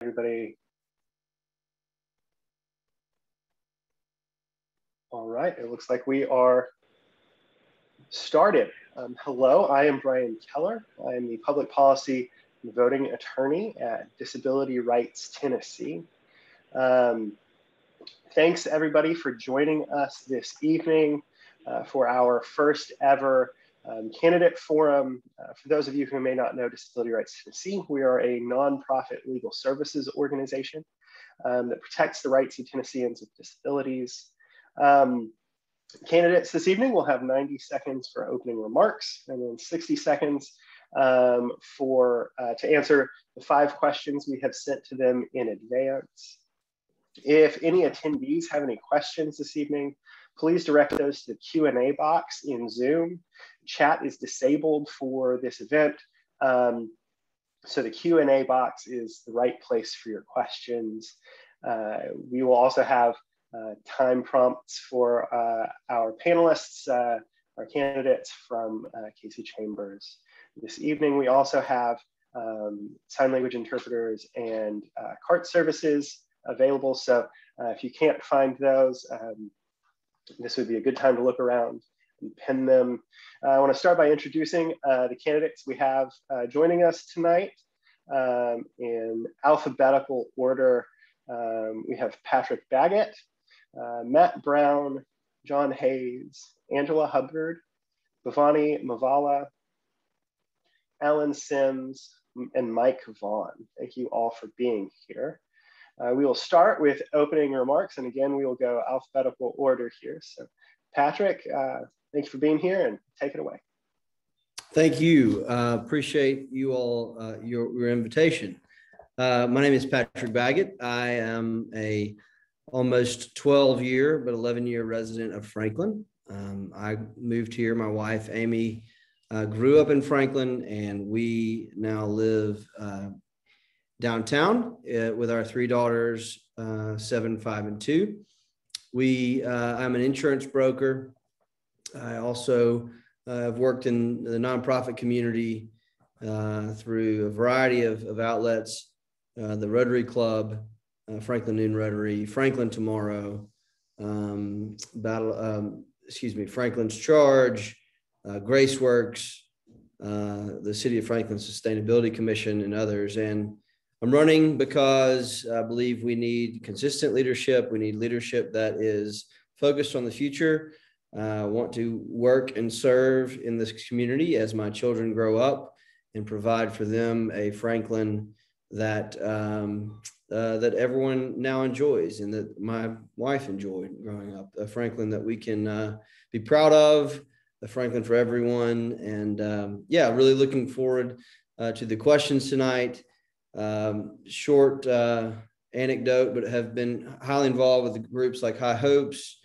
Everybody. All right, it looks like we are started. Hello, I am Brian Keller. I am the Public Policy and Voting Attorney at Disability Rights Tennessee. Thanks everybody for joining us this evening for our first ever candidate forum. For those of you who may not know Disability Rights Tennessee, we are a nonprofit legal services organization that protects the rights of Tennesseans with disabilities. Candidates this evening will have 90 seconds for opening remarks and then 60 seconds to answer the 5 questions we have sent to them in advance. If any attendees have any questions this evening, please direct those to the Q&A box in Zoom. Chat is disabled for this event, so the Q&A box is the right place for your questions. We will also have time prompts for our panelists, our candidates from Casey Chambers. This evening, we also have sign language interpreters and CART services available. So if you can't find those, this would be a good time to look around and pin them. I want to start by introducing the candidates we have joining us tonight in alphabetical order. We have Patrick Baggett, Matt Brown, John Haynes, Angela Hubbard, Bhavani Muvvala, Alan Sims, and Mike Vaughn. Thank you all for being here. We will start with opening remarks, and again, we will go alphabetical order here. So Patrick, thank you for being here, and take it away. Thank you. Appreciate you all, your invitation. My name is Patrick Baggett. I am a almost 12-year, but 11-year resident of Franklin. I moved here. My wife, Amy, grew up in Franklin, and we now live downtown with our 3 daughters, 7, 5, and 2. I'm an insurance broker. I also have worked in the nonprofit community through a variety of outlets, the Rotary Club, Franklin Noon Rotary, Franklin Tomorrow, Franklin's Charge, GraceWorks, the City of Franklin Sustainability Commission, and others. And I'm running because I believe we need consistent leadership. We need leadership that is focused on the future. I want to work and serve in this community as my children grow up and provide for them a Franklin that that everyone now enjoys and that my wife enjoyed growing up, a Franklin that we can be proud of, a Franklin for everyone. And yeah, really looking forward to the questions tonight. Short anecdote, but have been highly involved with groups like High Hopes,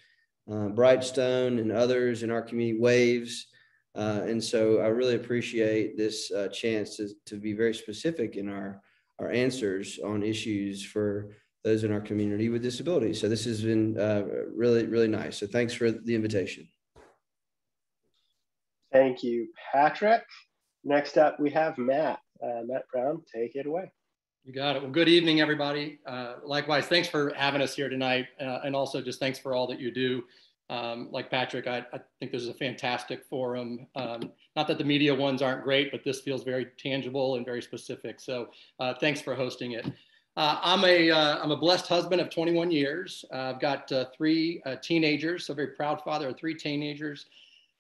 Brightstone, and others in our community, Waves. And so I really appreciate this chance to be very specific in our answers on issues for those in our community with disabilities. So this has been really, really nice. So thanks for the invitation. Thank you, Patrick. Next up, we have Matt. Matt Brown, take it away. You got it. Well, good evening, everybody. Likewise, thanks for having us here tonight. And also just thanks for all that you do. Like Patrick, I think this is a fantastic forum. Not that the media ones aren't great, but this feels very tangible and very specific. So thanks for hosting it. I'm a blessed husband of 21 years. I've got 3 teenagers, so very proud father of 3 teenagers.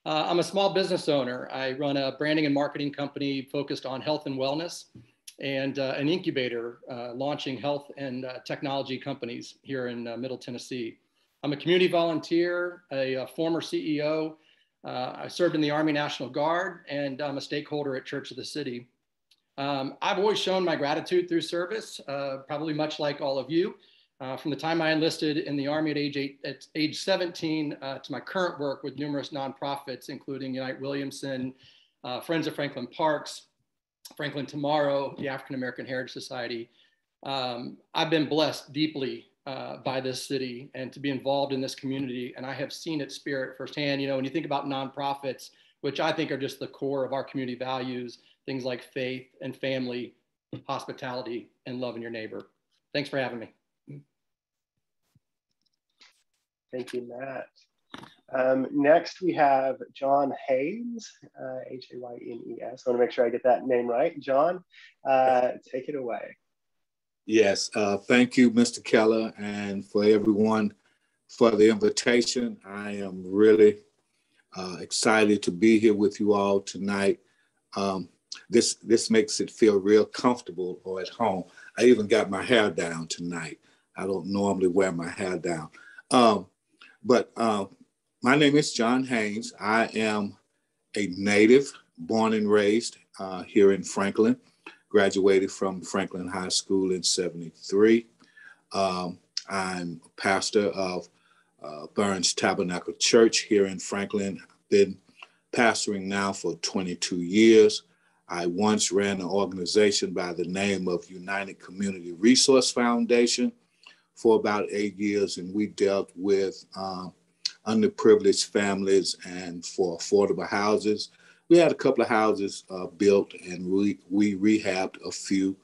I'm a small business owner. I run a branding and marketing company focused on health and wellness, and an incubator launching health and technology companies here in Middle Tennessee. I'm a community volunteer, a former CEO. I served in the Army National Guard, and I'm a stakeholder at Church of the City. I've always shown my gratitude through service, probably much like all of you. From the time I enlisted in the Army at age 17 to my current work with numerous nonprofits, including Unite Williamson, Friends of Franklin Parks, Franklin Tomorrow, the African American Heritage Society. I've been blessed deeply by this city and to be involved in this community. And I have seen its spirit firsthand. You know, when you think about nonprofits, which I think are just the core of our community values, things like faith and family, hospitality, and loving your neighbor. thanks for having me. Thank you, Matt. Next, we have John Haynes, Haynes. I want to make sure I get that name right. John, take it away. Yes, thank you, Mr. Keller, and for everyone for the invitation. I am really excited to be here with you all tonight. This makes it feel real comfortable or at home. I even got my hair down tonight. I don't normally wear my hair down. But my name is John Haynes. I am a native, born and raised here in Franklin, graduated from Franklin High School in '73. I'm a pastor of Burns Tabernacle Church here in Franklin. I've been pastoring now for 22 years. I once ran an organization by the name of United Community Resource Foundation for about 8 years, and we dealt with underprivileged families and for affordable houses. We had a couple of houses built, and we rehabbed a few.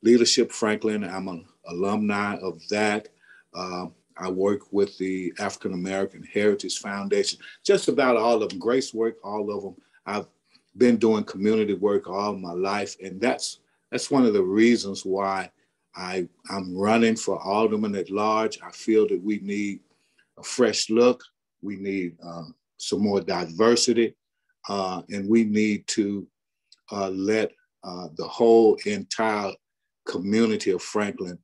Leadership Franklin, I'm an alumni of that. I work with the African American Heritage Foundation, just about all of them, Grace Work, all of them. I've been doing community work all my life, and that's one of the reasons why I'm running for alderman at large. I feel that we need a fresh look. We need some more diversity, and we need to let the whole entire community of Franklin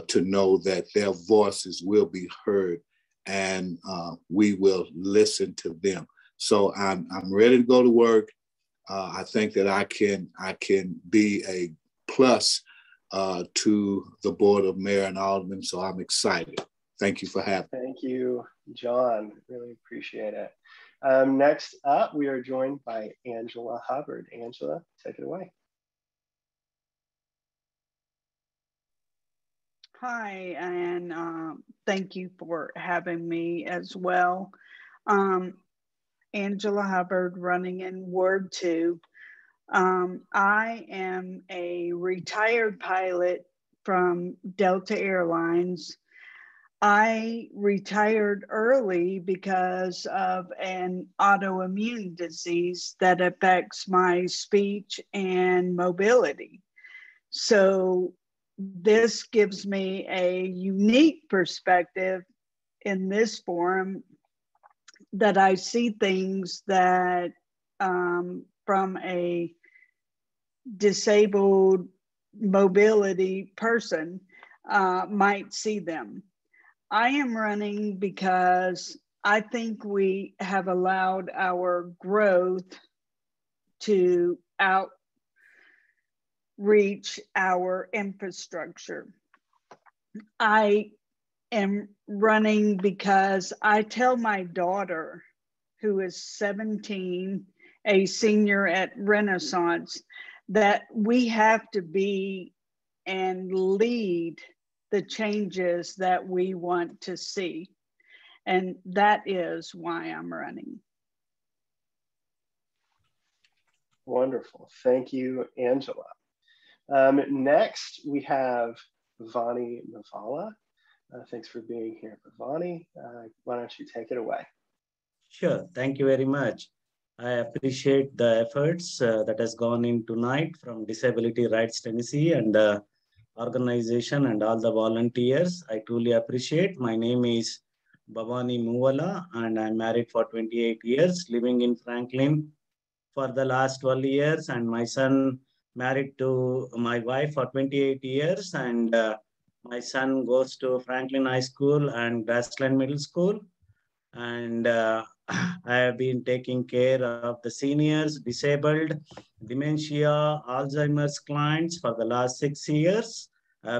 to know that their voices will be heard, and we will listen to them. So I'm ready to go to work. I think that I can be a plus to the Board of Mayor and Aldermen, so I'm excited. Thank you for having me. Thank you, John. Really appreciate it. Next up, we are joined by Angela Hubbard. Angela, take it away. Hi, and thank you for having me as well. Angela Hubbard, running in Ward 2. I am a retired pilot from Delta Airlines. I retired early because of an autoimmune disease that affects my speech and mobility. So this gives me a unique perspective in this forum that I see things that from a disabled mobility person might see them. I am running because I think we have allowed our growth to outreach our infrastructure. I am running because I tell my daughter, who is 17, a senior at Renaissance, that we have to be and lead the changes that we want to see. And that is why I'm running. Wonderful. Thank you, Angela. Next, we have Bhavani Muvvala. Thanks for being here, Bhavani. Why don't you take it away? Sure. Thank you very much. I appreciate the efforts that has gone in tonight from Disability Rights Tennessee and the organization and all the volunteers. I truly appreciate. My name is Bhavani Muvvala, and I'm married for 28 years, living in Franklin for the last 12 years, and my son married to my wife for 28 years, and my son goes to Franklin High School and Grassland Middle School, and I have been taking care of the seniors, disabled, dementia, Alzheimer's clients for the last 6 years,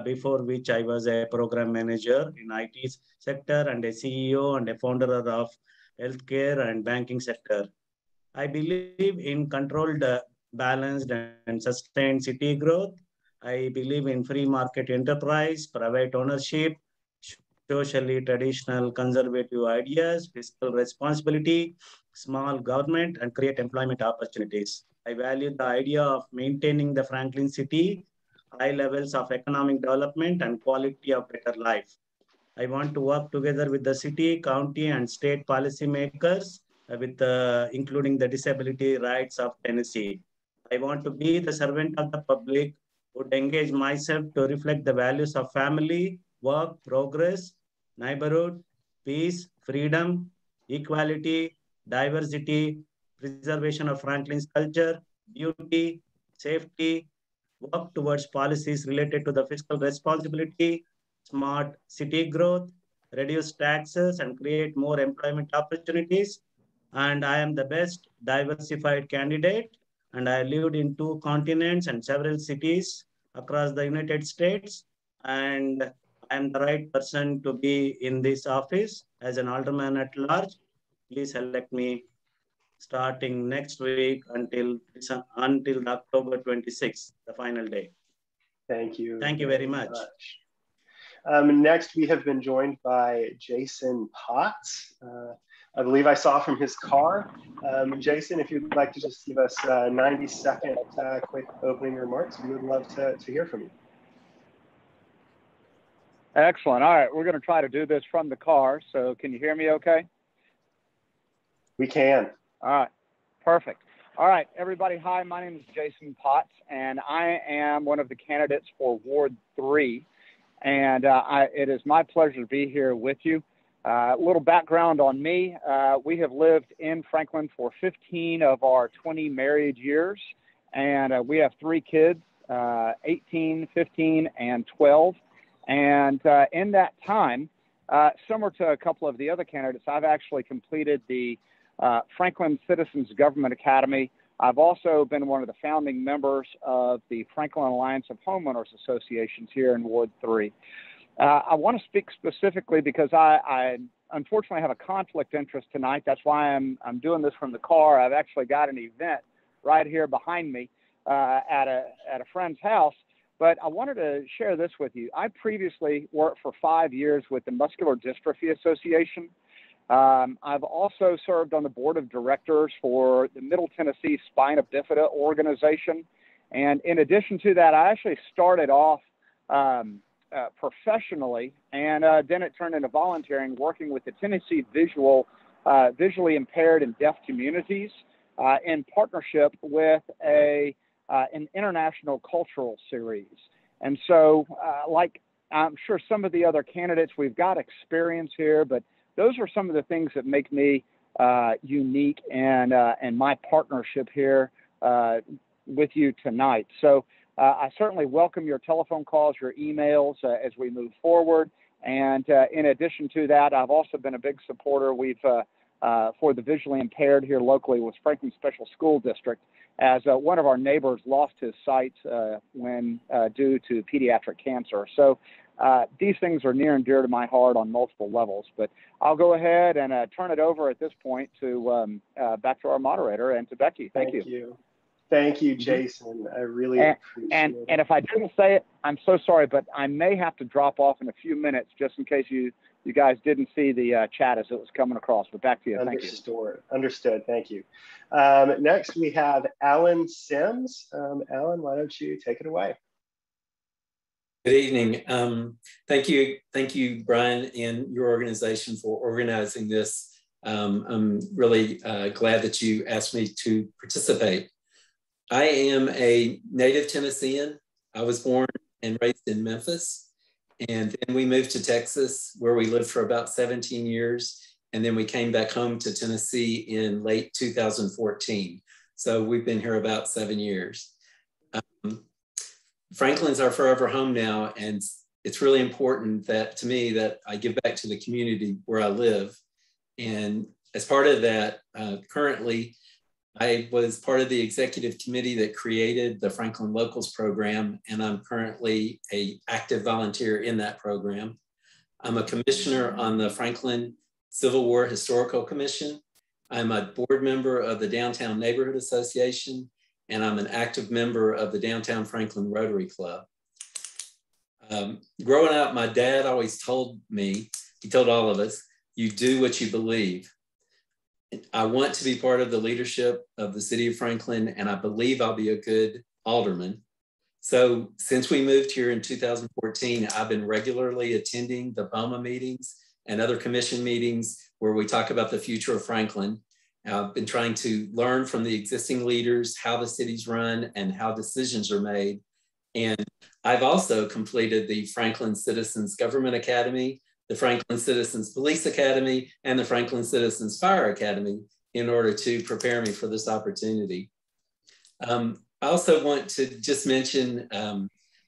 before which I was a program manager in IT sector and a CEO and a founder of healthcare and banking sector. I believe in controlled, balanced and sustained city growth. I believe in free market enterprise, private ownership, socially traditional conservative ideas, fiscal responsibility, small government, and create employment opportunities. I value the idea of maintaining the Franklin city high levels of economic development and quality of better life. I want to work together with the city, county, and state policymakers, including the disability rights of Tennessee. I want to be the servant of the public, would engage myself to reflect the values of family, work, progress, neighborhood, peace, freedom, equality, diversity, preservation of Franklin's culture, beauty, safety, work towards policies related to the fiscal responsibility, smart city growth, reduce taxes, and create more employment opportunities. And I am the best diversified candidate. And I lived in 2 continents and several cities across the United States. And I am the right person to be in this office as an alderman at large. Please elect me starting next week until October 26th, the final day. Thank you. Thank you very much. Next, we have been joined by Jason Potts. I believe I saw from his car. Jason, if you'd like to just give us 90-second quick opening remarks, we would love to hear from you. Excellent. All right, we're going to try to do this from the car. So can you hear me okay? We can. All right, perfect. All right, everybody. Hi, my name is Jason Potts, and I am one of the candidates for Ward 3. And it is my pleasure to be here with you. A little background on me. We have lived in Franklin for 15 of our 20 married years, and we have 3 kids, 18, 15, and 12. And in that time, similar to a couple of the other candidates, I've actually completed the Franklin Citizens Government Academy. I've also been one of the founding members of the Franklin Alliance of Homeowners Associations here in Ward 3. I want to speak specifically because I unfortunately have a conflict interest tonight. That's why I'm doing this from the car. I've actually got an event right here behind me at a friend's house. But I wanted to share this with you. I previously worked for 5 years with the Muscular Dystrophy Association. I've also served on the board of directors for the Middle Tennessee Spina Bifida organization. And in addition to that, I actually started off professionally, and then it turned into volunteering, working with the Tennessee visually impaired and deaf communities in partnership with an international cultural series. And so, like I'm sure some of the other candidates, we've got experience here, but those are some of the things that make me unique and my partnership here with you tonight. So I certainly welcome your telephone calls, your emails as we move forward. And in addition to that, I've also been a big supporter. For the visually impaired here locally with Franklin Special School District, as one of our neighbors lost his sight when due to pediatric cancer. So these things are near and dear to my heart on multiple levels. But I'll go ahead and turn it over at this point to back to our moderator and to Becky. Thank you. Thank you, Jason. I really appreciate it. And if I didn't say it, I'm so sorry, but I may have to drop off in a few minutes just in case you guys didn't see the chat as it was coming across. But back to you. Thank you. Understood. Thank you. Next, we have Alan Sims. Alan, why don't you take it away? Good evening. Thank you, Brian, and your organization for organizing this. I'm really glad that you asked me to participate. I am a native Tennessean. I was born and raised in Memphis, and then we moved to Texas, where we lived for about 17 years, and then we came back home to Tennessee in late 2014. So we've been here about 7 years. Franklin's our forever home now, and it's really important to me that I give back to the community where I live. And as part of that, currently, I was part of the executive committee that created the Franklin Locals program, and I'm currently an active volunteer in that program. I'm a commissioner on the Franklin Civil War Historical Commission. I'm a board member of the Downtown Neighborhood Association, and I'm an active member of the Downtown Franklin Rotary Club. Growing up, my dad always told me, he told all of us, you do what you believe. I want to be part of the leadership of the city of Franklin, and I believe I'll be a good alderman. So since we moved here in 2014, I've been regularly attending the BOMA meetings and other commission meetings where we talk about the future of Franklin. I've been trying to learn from the existing leaders how the city's run and how decisions are made. And I've also completed the Franklin Citizens Government Academy, the Franklin Citizens Police Academy, and the Franklin Citizens Fire Academy in order to prepare me for this opportunity. I also want to just mention,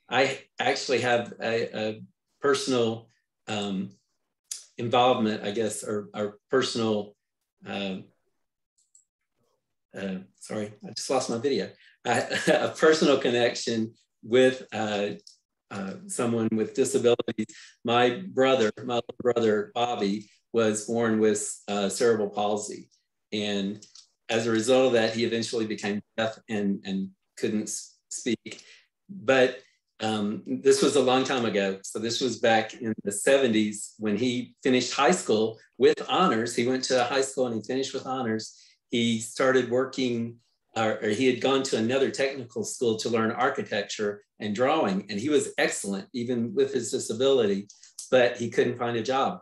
I actually have a personal involvement, I guess, or personal, sorry, I just lost my video. A personal connection with someone with disabilities. My little brother, Bobby, was born with cerebral palsy. And as a result of that, he eventually became deaf and couldn't speak. But this was a long time ago. So this was back in the 70s when he finished high school with honors. He went to high school and he finished with honors. He started working, or he had gone to another technical school to learn architecture and drawing. And he was excellent, even with his disability, but he couldn't find a job.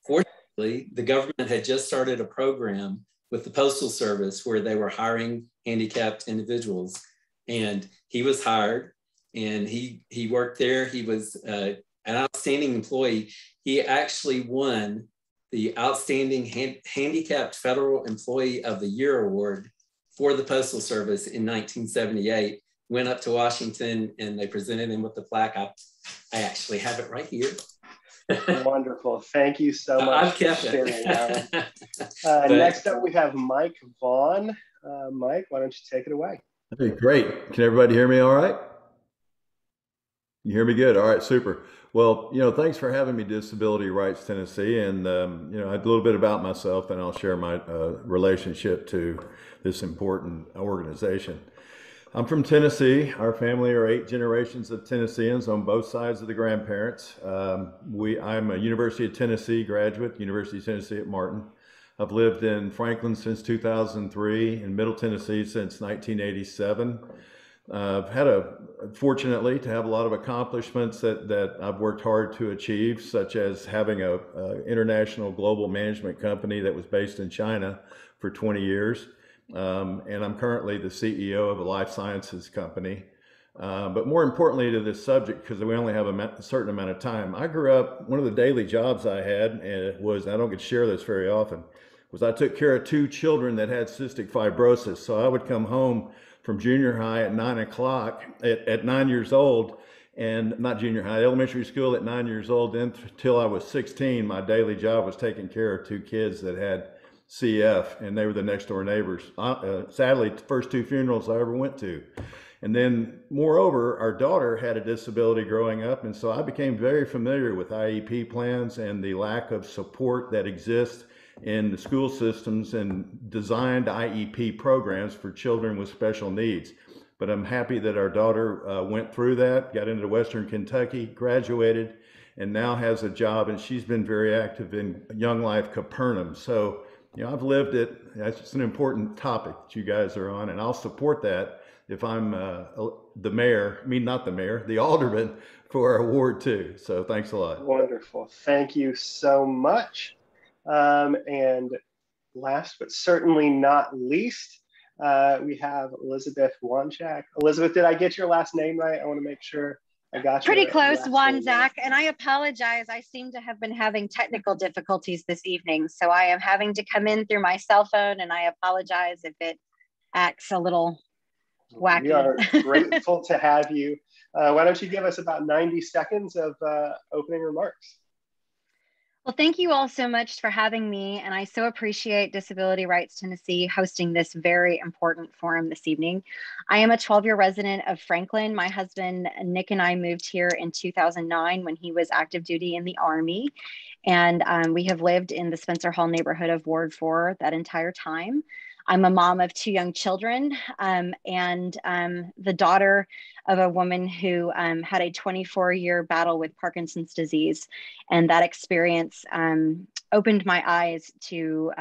Fortunately, the government had just started a program with the Postal Service where they were hiring handicapped individuals. And he was hired and he worked there. He was an outstanding employee. He actually won the Outstanding Handicapped Federal Employee of the Year Award for the Postal Service in 1978. Went up to Washington and they presented him with the plaque. I actually have it right here. Wonderful. Thank you so much I've kept for sharing, Alan. But Next up, we have Mike Vaughn. Mike, why don't you take it away? Hey, great. Can everybody hear me all right? You hear me good? All right, super. Well, thanks for having me, Disability Rights Tennessee. And, a little bit about myself, and I'll share my relationship to this important organization. I'm from Tennessee. Our family are 8 generations of Tennesseans on both sides of the grandparents. I'm a University of Tennessee graduate, University of Tennessee at Martin. I've lived in Franklin since 2003, in Middle Tennessee since 1987. I've had fortunately to have a lot of accomplishments that I've worked hard to achieve, such as having a international global management company that was based in China for 20 years. And I'm currently the CEO of a life sciences company. But more importantly to this subject, because we only have a certain amount of time, I grew up, one of the daily jobs I had, and it was, I don't get to share this very often, was I took care of 2 children that had cystic fibrosis. So I would come home from junior high at 9 o'clock, at 9 years old, and not junior high, elementary school at 9 years old. Then until I was 16, my daily job was taking care of 2 kids that had CF, and they were the next door neighbors. Sadly, the first 2 funerals I ever went to. And then moreover, our daughter had a disability growing up. And so I became very familiar with IEP plans and the lack of support that exists in the school systems and designed IEP programs for children with special needs. But I'm happy that our daughter went through that, got into Western Kentucky, graduated, and now has a job. And she's been very active in Young Life Capernaum. So I've lived it. That's an important topic that you guys are on, and I'll support that if I'm the mayor, not the mayor, the alderman for our Ward 2. So thanks a lot. Wonderful. Thank you so much. And last but certainly not least, we have Elizabeth Wanchack. Elizabeth, did I get your last name right? I want to make sure I got pretty close, Wanczak, and I apologize. I seem to have been having technical difficulties this evening, so I am having to come in through my cell phone, and I apologize if it acts a little wacky. We are grateful to have you. Why don't you give us about 90 seconds of opening remarks? Well, thank you all so much for having me, and I so appreciate Disability Rights Tennessee hosting this very important forum this evening. I am a 12-year resident of Franklin. My husband, Nick, and I moved here in 2009 when he was active duty in the Army, and we have lived in the Spencer Hall neighborhood of Ward 4 that entire time. I'm a mom of 2 young children and the daughter of a woman who had a 24-year battle with Parkinson's disease. And that experience opened my eyes to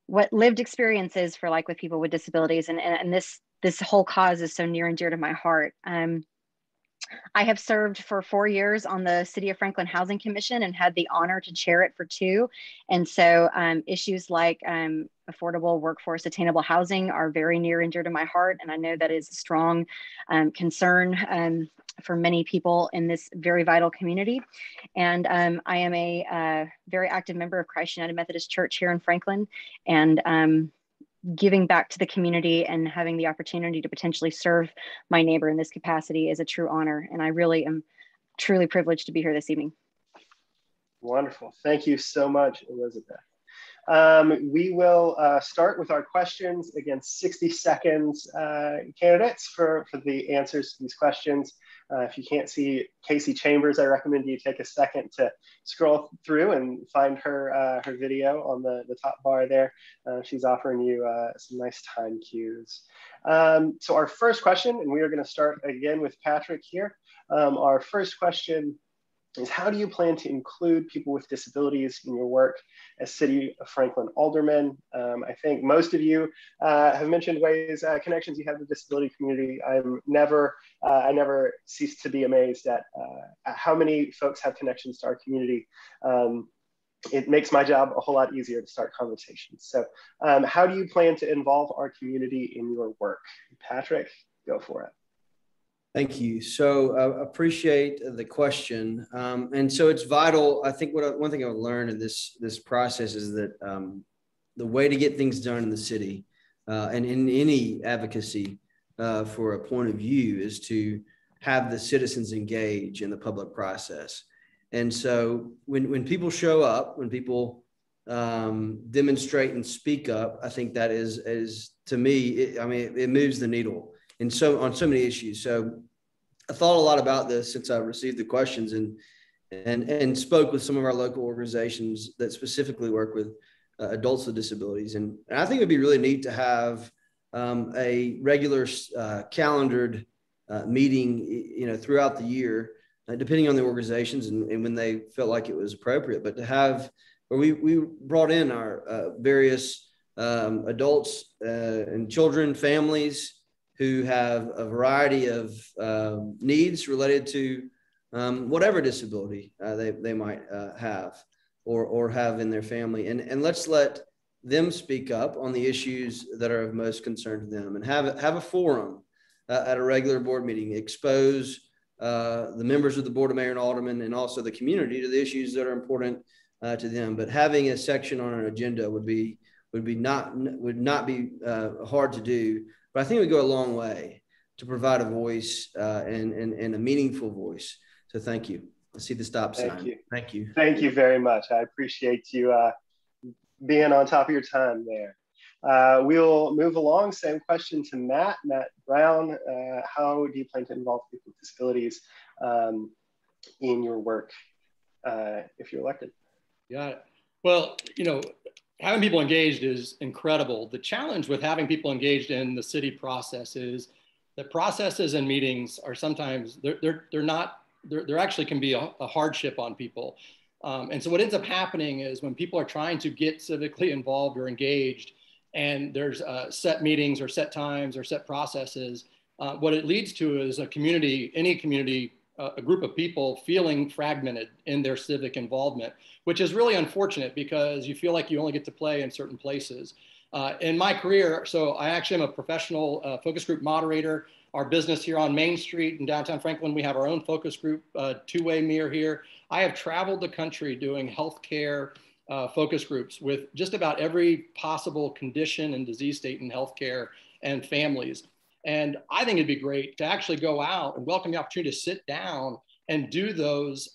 what lived experience is for with people with disabilities. And this this whole cause is so near and dear to my heart. I have served for 4 years on the City of Franklin Housing Commission and had the honor to chair it for 2. And so issues like affordable workforce attainable housing are very near and dear to my heart. And I know that is a strong concern for many people in this very vital community. And I am a very active member of Christ United Methodist Church here in Franklin. And giving back to the community and having the opportunity to potentially serve my neighbor in this capacity is a true honor. And I really am truly privileged to be here this evening. Wonderful. Thank you so much, Elizabeth. We will start with our questions. Again, 60 seconds, candidates for the answers to these questions. If you can't see Casey Chambers, I recommend you take a second to scroll through and find her video on the top bar there. She's offering you some nice time cues. So our first question, and we are going to start again with Patrick here. Our first question is, how do you plan to include people with disabilities in your work as City of Franklin aldermen? I think most of you have mentioned ways, connections you have with the disability community. I never cease to be amazed at how many folks have connections to our community. It makes my job a whole lot easier to start conversations. So how do you plan to involve our community in your work? Patrick, go for it. Thank you. So appreciate the question. And so it's vital. I think one thing I've learned in this process is that the way to get things done in the city and in any advocacy for a point of view is to have the citizens engage in the public process. And so when people show up, when people demonstrate and speak up, I think that is to me, it moves the needle. And so on so many issues. So I thought a lot about this since I received the questions and spoke with some of our local organizations that specifically work with adults with disabilities. And I think it'd be really neat to have a regular calendared meeting, throughout the year, depending on the organizations and when they felt like it was appropriate. But to have where we brought in our various adults and children, families, who have a variety of needs related to whatever disability they might have or have in their family. And let's let them speak up on the issues that are of most concern to them, and have a forum at a regular board meeting, expose the members of the Board of Mayor and Aldermen and also the community to the issues that are important to them. But having a section on an agenda would not be hard to do. But I think it would go a long way to provide a voice and a meaningful voice. So thank you. I see the stop sign. Thank you. Thank you very much. I appreciate you being on top of your time there. We'll move along. Same question to Matt Brown. How do you plan to involve people with disabilities in your work if you're elected? Yeah. Well, having people engaged is incredible. The challenge with having people engaged in the city process is that processes and meetings are sometimes, there actually can be a hardship on people. And so what ends up happening is when people are trying to get civically involved or engaged, and there's set meetings or set times or set processes, what it leads to is a group of people feeling fragmented in their civic involvement, which is really unfortunate because you feel like you only get to play in certain places. In my career, so I actually am a professional focus group moderator. Our business here on Main Street in downtown Franklin, we have our own focus group, two-way mirror here. I have traveled the country doing healthcare focus groups with just about every possible condition and disease state in healthcare and families. And I think it'd be great to actually go out and welcome the opportunity to sit down and do those,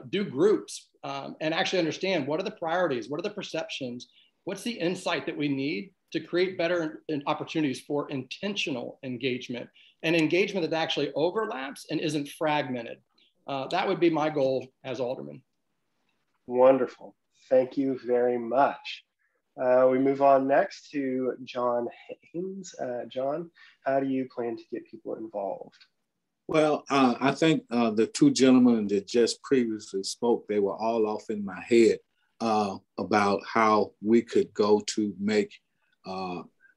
do groups and actually understand what are the priorities, what are the perceptions, what's the insight that we need to create better opportunities for intentional engagement and engagement that actually overlaps and isn't fragmented. That would be my goal as alderman. Wonderful. Thank you very much. We move on next to John Haynes. John, how do you plan to get people involved? Well, I think the two gentlemen that just previously spoke, they were all off in my head about how we could go to make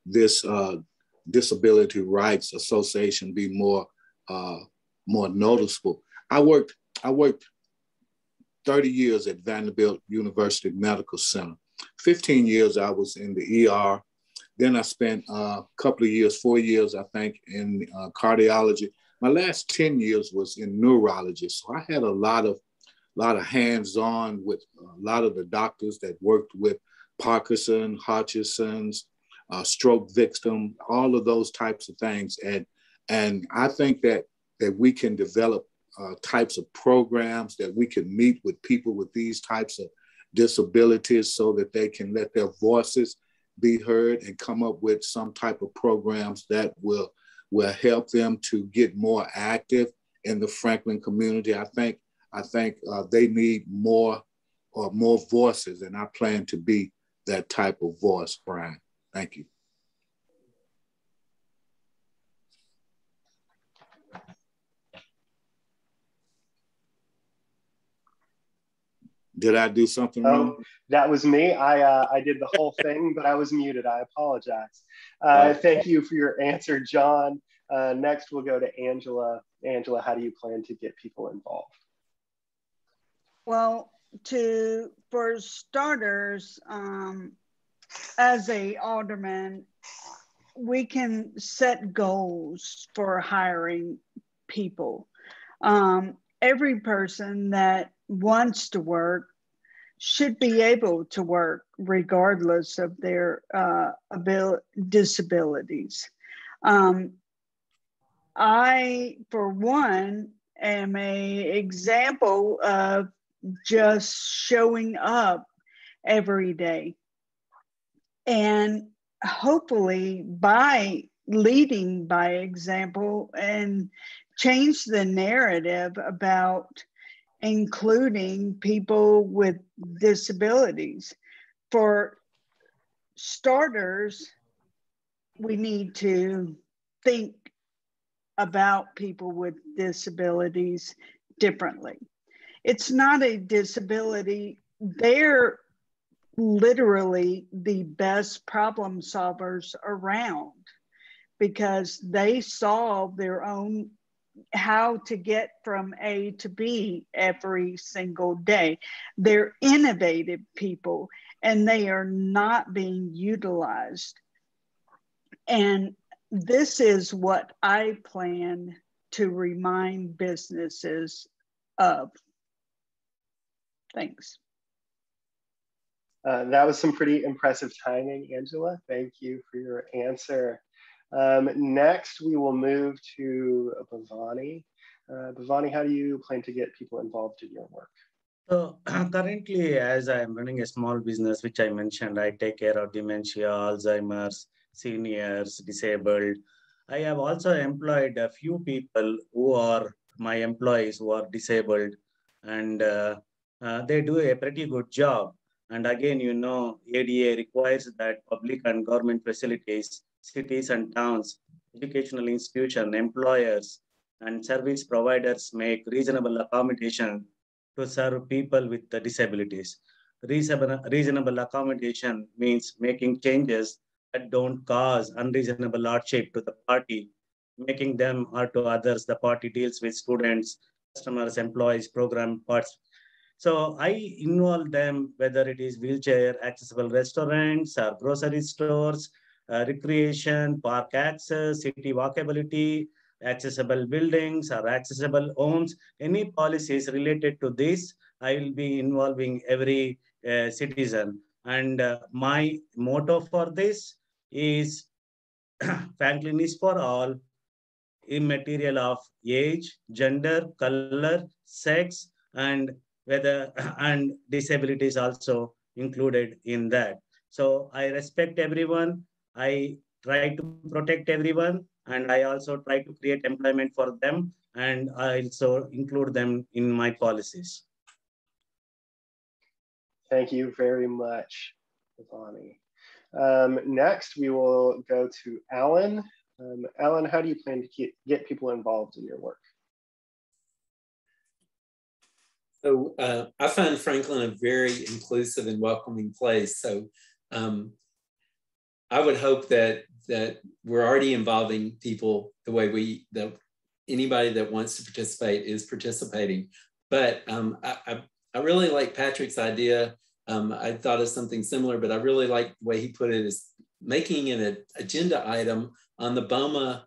this Disability Rights Association be more noticeable. I worked 30 years at Vanderbilt University Medical Center. 15 years I was in the ER. Then I spent a couple of years, 4 years, I think, in cardiology. My last 10 years was in neurology. So I had a lot of hands-on with a lot of the doctors that worked with Parkinson, Hutchinson's, stroke victim, all of those types of things. And I think that we can develop types of programs that we can meet with people with these types of disabilities so that they can let their voices be heard and come up with some type of programs that will help them to get more active in the Franklin community. I think they need more voices, and I plan to be that type of voice, Brian. Thank you. Did I do something wrong? Oh, that was me. I did the whole thing, but I was muted. I apologize. Thank you for your answer, John. Next, we'll go to Angela. Angela, how do you plan to get people involved? Well, for starters, as a alderman, we can set goals for hiring people. Every person that wants to work should be able to work regardless of their disabilities. I, for one, am an example of just showing up every day. And hopefully by leading by example and change the narrative about including people with disabilities. For starters, we need to think about people with disabilities differently. It's not a disability. They're literally the best problem solvers around because they solve their own how to get from A to B every single day. They're innovative people and they are not being utilized. And this is what I plan to remind businesses of. Thanks. That was some pretty impressive timing, Angela. Thank you for your answer. Next, we will move to Bhavani. Bhavani, how do you plan to get people involved in your work? So currently, as I'm running a small business, which I mentioned, I take care of dementia, Alzheimer's, seniors, disabled. I have also employed a few people who are my employees who are disabled, and they do a pretty good job. And again, you know, ADA requires that public and government facilities, cities and towns, educational institutions, employers, and service providers make reasonable accommodation to serve people with the disabilities. Reasonable accommodation means making changes that don't cause unreasonable hardship to the party, making them or to others. The party deals with students, customers, employees, program parts. So I involve them, whether it is wheelchair accessible restaurants or grocery stores, recreation, park access, city walkability, accessible buildings or accessible homes. Any policies related to this, I will be involving every citizen. And my motto for this is Franklin is for all, immaterial of age, gender, color, sex, and whether and disabilities also included in that. So I respect everyone. I try to protect everyone, and I also try to create employment for them, and I also include them in my policies. Thank you very much, Bhavani. Next, we will go to Alan. Alan, how do you plan to get people involved in your work? So I find Franklin a very inclusive and welcoming place. So I would hope that that we're already involving people the way anybody that wants to participate is participating. But I really like Patrick's idea. I thought of something similar, but I really like the way he put it, is making an agenda item on the BOMA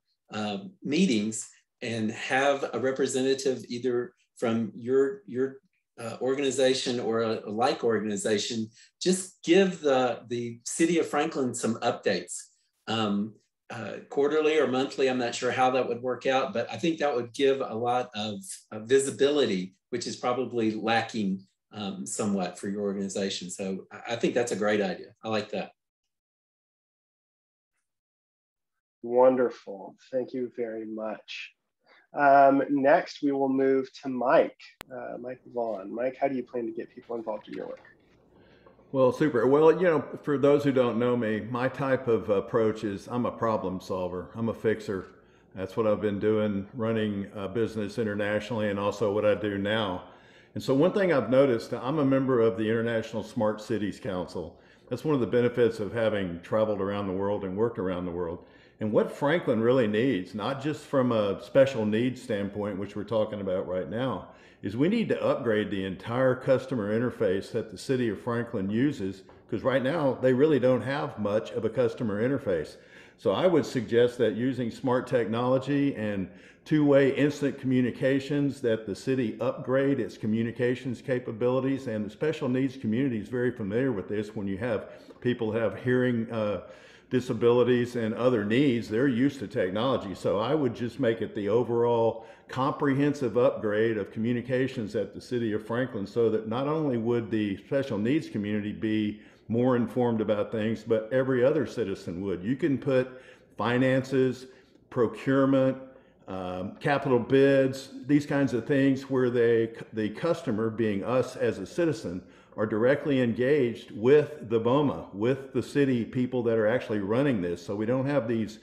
meetings and have a representative either from your organization or a like organization just give the city of Franklin some updates, quarterly or monthly. I'm not sure how that would work out, but I think that would give a lot of visibility, which is probably lacking somewhat for your organization. So I think that's a great idea. I like that. Wonderful. Thank you very much. Next, we will move to Mike. Mike Vaughn. Mike, how do you plan to get people involved in your work? Well, super. Well, you know, for those who don't know me, my type of approach is I'm a problem solver. I'm a fixer. That's what I've been doing, running a business internationally, and also what I do now. And so one thing I've noticed, I'm a member of the International Smart Cities Council. That's one of the benefits of having traveled around the world and worked around the world. And what Franklin really needs, not just from a special needs standpoint, which we're talking about right now, is we need to upgrade the entire customer interface that the city of Franklin uses, because right now they really don't have much of a customer interface. So I would suggest that using smart technology and two-way instant communications, that the city upgrade its communications capabilities, and the special needs community is very familiar with this. When you have people have hearing disabilities and other needs, they're used to technology. So I would just make it the overall comprehensive upgrade of communications at the city of Franklin, so that not only would the special needs community be more informed about things, but every other citizen would. You can put finances, procurement, capital bids, these kinds of things where the customer, being us as a citizen, are directly engaged with the BOMA, with the city people that are actually running this. So we don't have these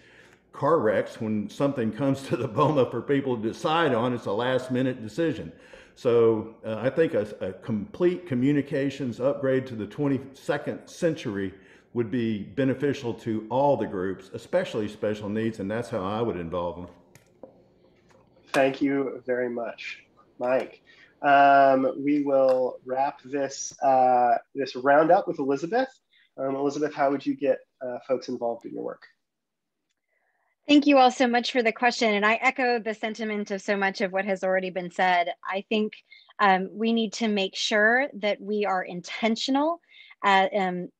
car wrecks when something comes to the BOMA for people to decide on. It's a last minute decision. So I think a complete communications upgrade to the 22nd century would be beneficial to all the groups, especially special needs, and that's how I would involve them. Thank you very much, Mike. We will wrap this this roundup with Elizabeth. Elizabeth, how would you get folks involved in your work? Thank you all so much for the question. And I echo the sentiment of so much of what has already been said. I think we need to make sure that we are intentional in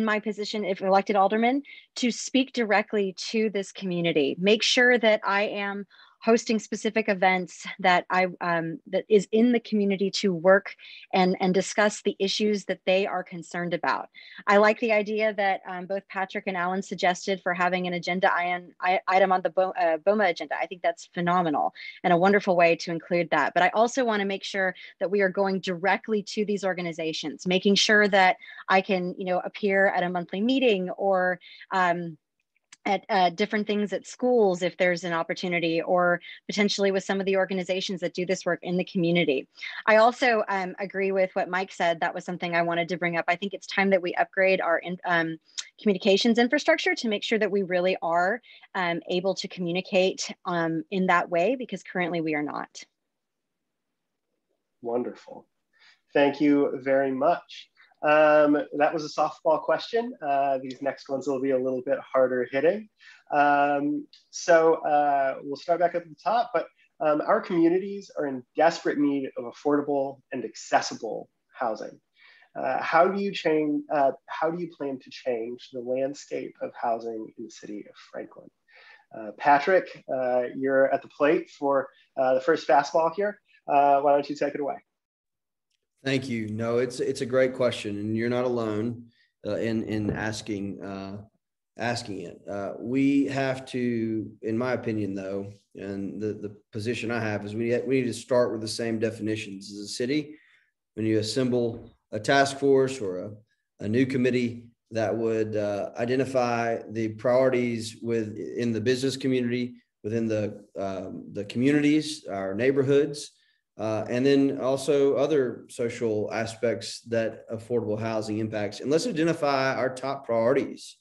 my position, if elected alderman, to speak directly to this community. Make sure that I am hosting specific events that that is in the community to work and discuss the issues that they are concerned about. I like the idea that both Patrick and Alan suggested for having an agenda item on the BOMA agenda. I think that's phenomenal and a wonderful way to include that. But I also want to make sure that we are going directly to these organizations, making sure that I can, appear at a monthly meeting or at different things at schools if there's an opportunity, or potentially with some of the organizations that do this work in the community. I also agree with what Mike said. That was something I wanted to bring up. I think it's time that we upgrade our communications infrastructure to make sure that we really are able to communicate in that way, because currently we are not. Wonderful. Thank you very much. That was a softball question. These next ones will be a little bit harder hitting. So we'll start back up at the top, but our communities are in desperate need of affordable and accessible housing. How do you plan to change the landscape of housing in the city of Franklin? Patrick, you're at the plate for the first fastball here. Why don't you take it away? Thank you. No, it's a great question, and you're not alone in asking it. We have to, in my opinion, though, and the position I have is we need to start with the same definitions as a city. When you assemble a task force or a new committee that would identify the priorities in the business community, within the communities, our neighborhoods, and then also other social aspects that affordable housing impacts. And let's identify our top priorities.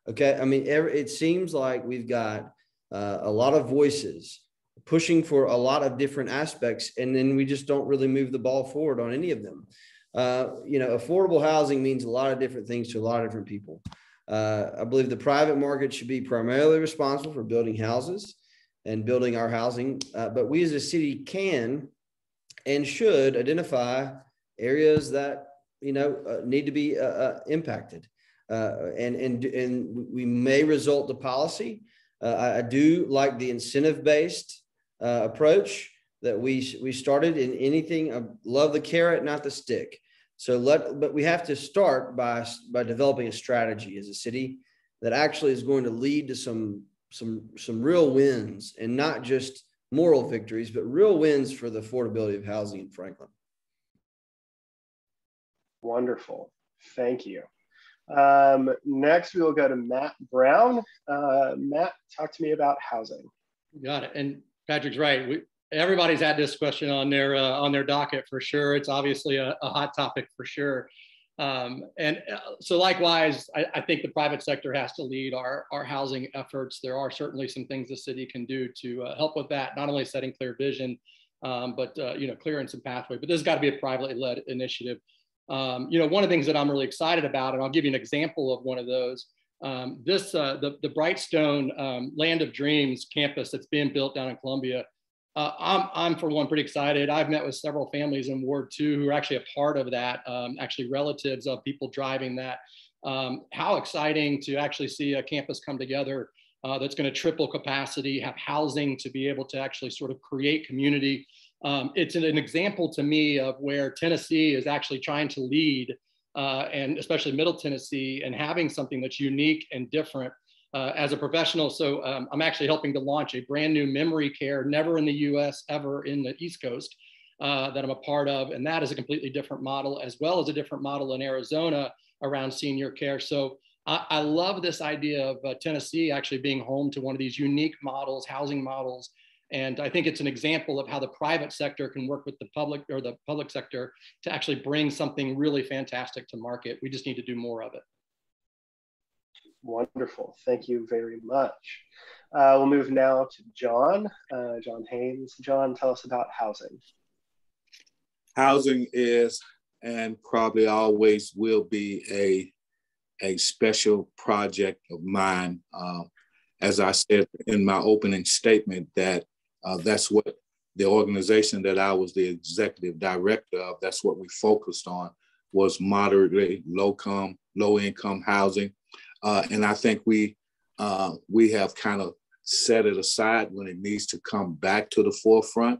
Okay. I mean, it seems like we've got a lot of voices pushing for a lot of different aspects, and then we just don't really move the ball forward on any of them. Affordable housing means a lot of different things to a lot of different people. I believe the private market should be primarily responsible for building houses and building our housing, but we as a city can and should identify areas that need to be impacted, and we may result to policy. I do like the incentive-based approach that we started in anything. I love the carrot, not the stick. But we have to start by developing a strategy as a city that actually is going to lead to some real wins, and not just moral victories, but real wins for the affordability of housing in Franklin. Wonderful. Thank you. Next, we will go to Matt Brown. Matt, talk to me about housing. Got it. And Patrick's right. Everybody's had this question on their docket for sure. It's obviously a hot topic for sure. So likewise, I think the private sector has to lead our housing efforts. There are certainly some things the city can do to help with that, not only setting clear vision, but clearing some pathway. But this has got to be a privately led initiative. One of the things that I'm really excited about, and I'll give you an example of one of those, the Brightstone Land of Dreams campus that's being built down in Columbia. I'm for one pretty excited. I've met with several families in Ward 2 who are actually a part of that, actually relatives of people driving that. How exciting to actually see a campus come together that's going to triple capacity, have housing to be able to actually sort of create community. It's an example to me of where Tennessee is actually trying to lead, and especially Middle Tennessee, and having something that's unique and different. As a professional, so I'm actually helping to launch a brand new memory care, never in the US, ever in the East Coast, that I'm a part of. And that is a completely different model, as well as a different model in Arizona around senior care. So I love this idea of Tennessee actually being home to one of these unique models, housing models. And I think it's an example of how the private sector can work with the public sector to actually bring something really fantastic to market. We just need to do more of it. Wonderful. Thank you very much. We'll move now to John Haynes. John, tell us about housing. Housing is, and probably always will be, a special project of mine. As I said in my opening statement, that's what the organization that I was the executive director of, that's what we focused on, was moderately low income housing. And I think we have kind of set it aside when it needs to come back to the forefront,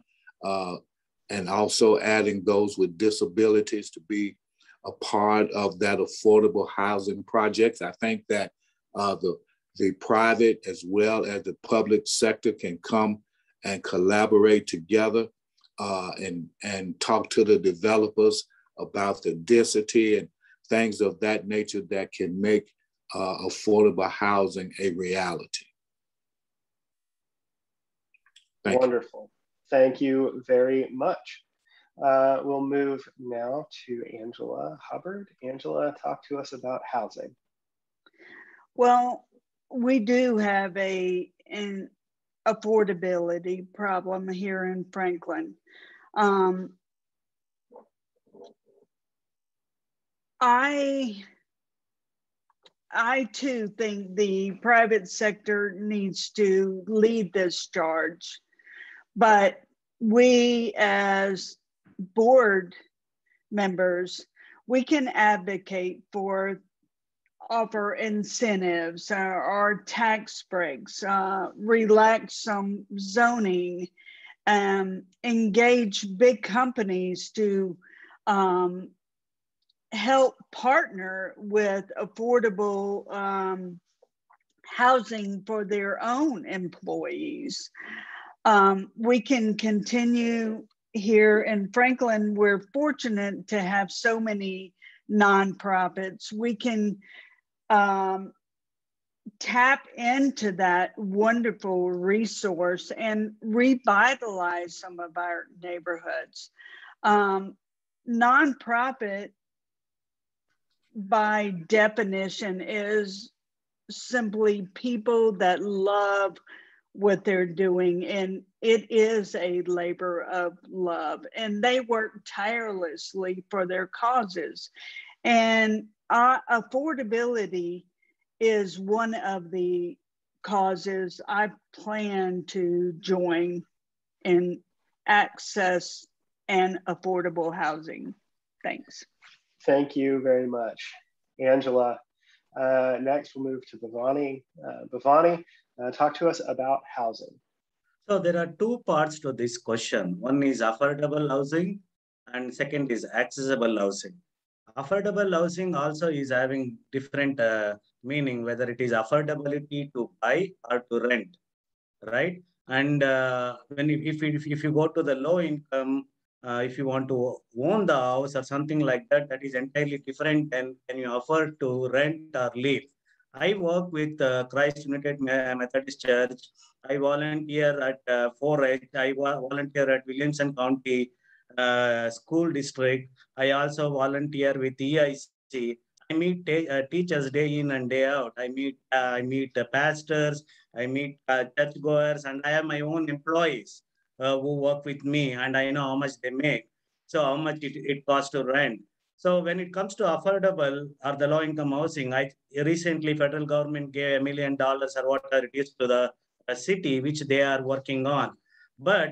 and also adding those with disabilities to be a part of that affordable housing projects. I think that the private as well as the public sector can come and collaborate together and talk to the developers about the density and things of that nature that can make affordable housing a reality. Wonderful. Thank you very much. We'll move now to Angela Hubbard. Angela, talk to us about housing. Well, we do have an affordability problem here in Franklin. I too think the private sector needs to lead this charge, but we as board members, we can advocate for, offer incentives or tax breaks, relax some zoning, engage big companies to help partner with affordable housing for their own employees. We can continue here in Franklin. We're fortunate to have so many nonprofits. We can tap into that wonderful resource and revitalize some of our neighborhoods. Nonprofit, by definition, is simply people that love what they're doing, and it is a labor of love, and they work tirelessly for their causes. And affordability is one of the causes I plan to join in access and affordable housing. Thanks. Thank you very much, Angela. Next, we'll move to Bhavani. Bhavani, talk to us about housing. So there are two parts to this question. One is affordable housing and second is accessible housing. Affordable housing also is having different meaning, whether it is affordability to buy or to rent, right? And if you go to the low income, if you want to own the house or something like that, that is entirely different than can you afford to rent or live. I work with Christ United Methodist Church. I volunteer at 4H. I volunteer at Williamson County School District. I also volunteer with EIC. I meet teachers day in and day out. I meet pastors. I meet churchgoers, and I have my own employees who work with me, and I know how much they make. So how much it costs to rent. So when it comes to affordable or the low-income housing, I recently federal government gave $1 million or whatever it is to the city, which they are working on. But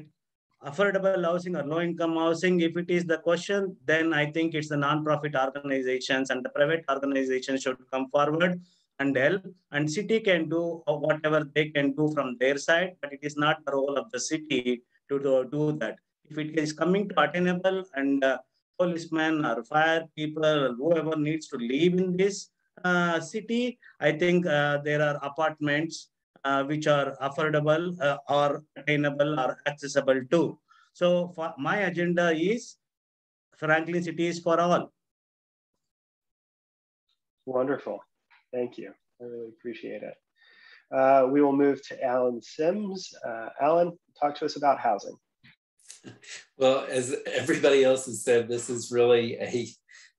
affordable housing or low-income housing, if it is the question, then I think it's the non-profit organizations and the private organizations should come forward and help. And city can do whatever they can do from their side, but it is not the role of the city to do that. If it is coming to attainable and policemen or fire people or whoever needs to live in this city, I think there are apartments which are affordable or attainable or accessible too. So my agenda is Franklin City is for all. Wonderful. Thank you. I really appreciate it. We will move to Alan Sims. Alan, talk to us about housing. Well, as everybody else has said, this is really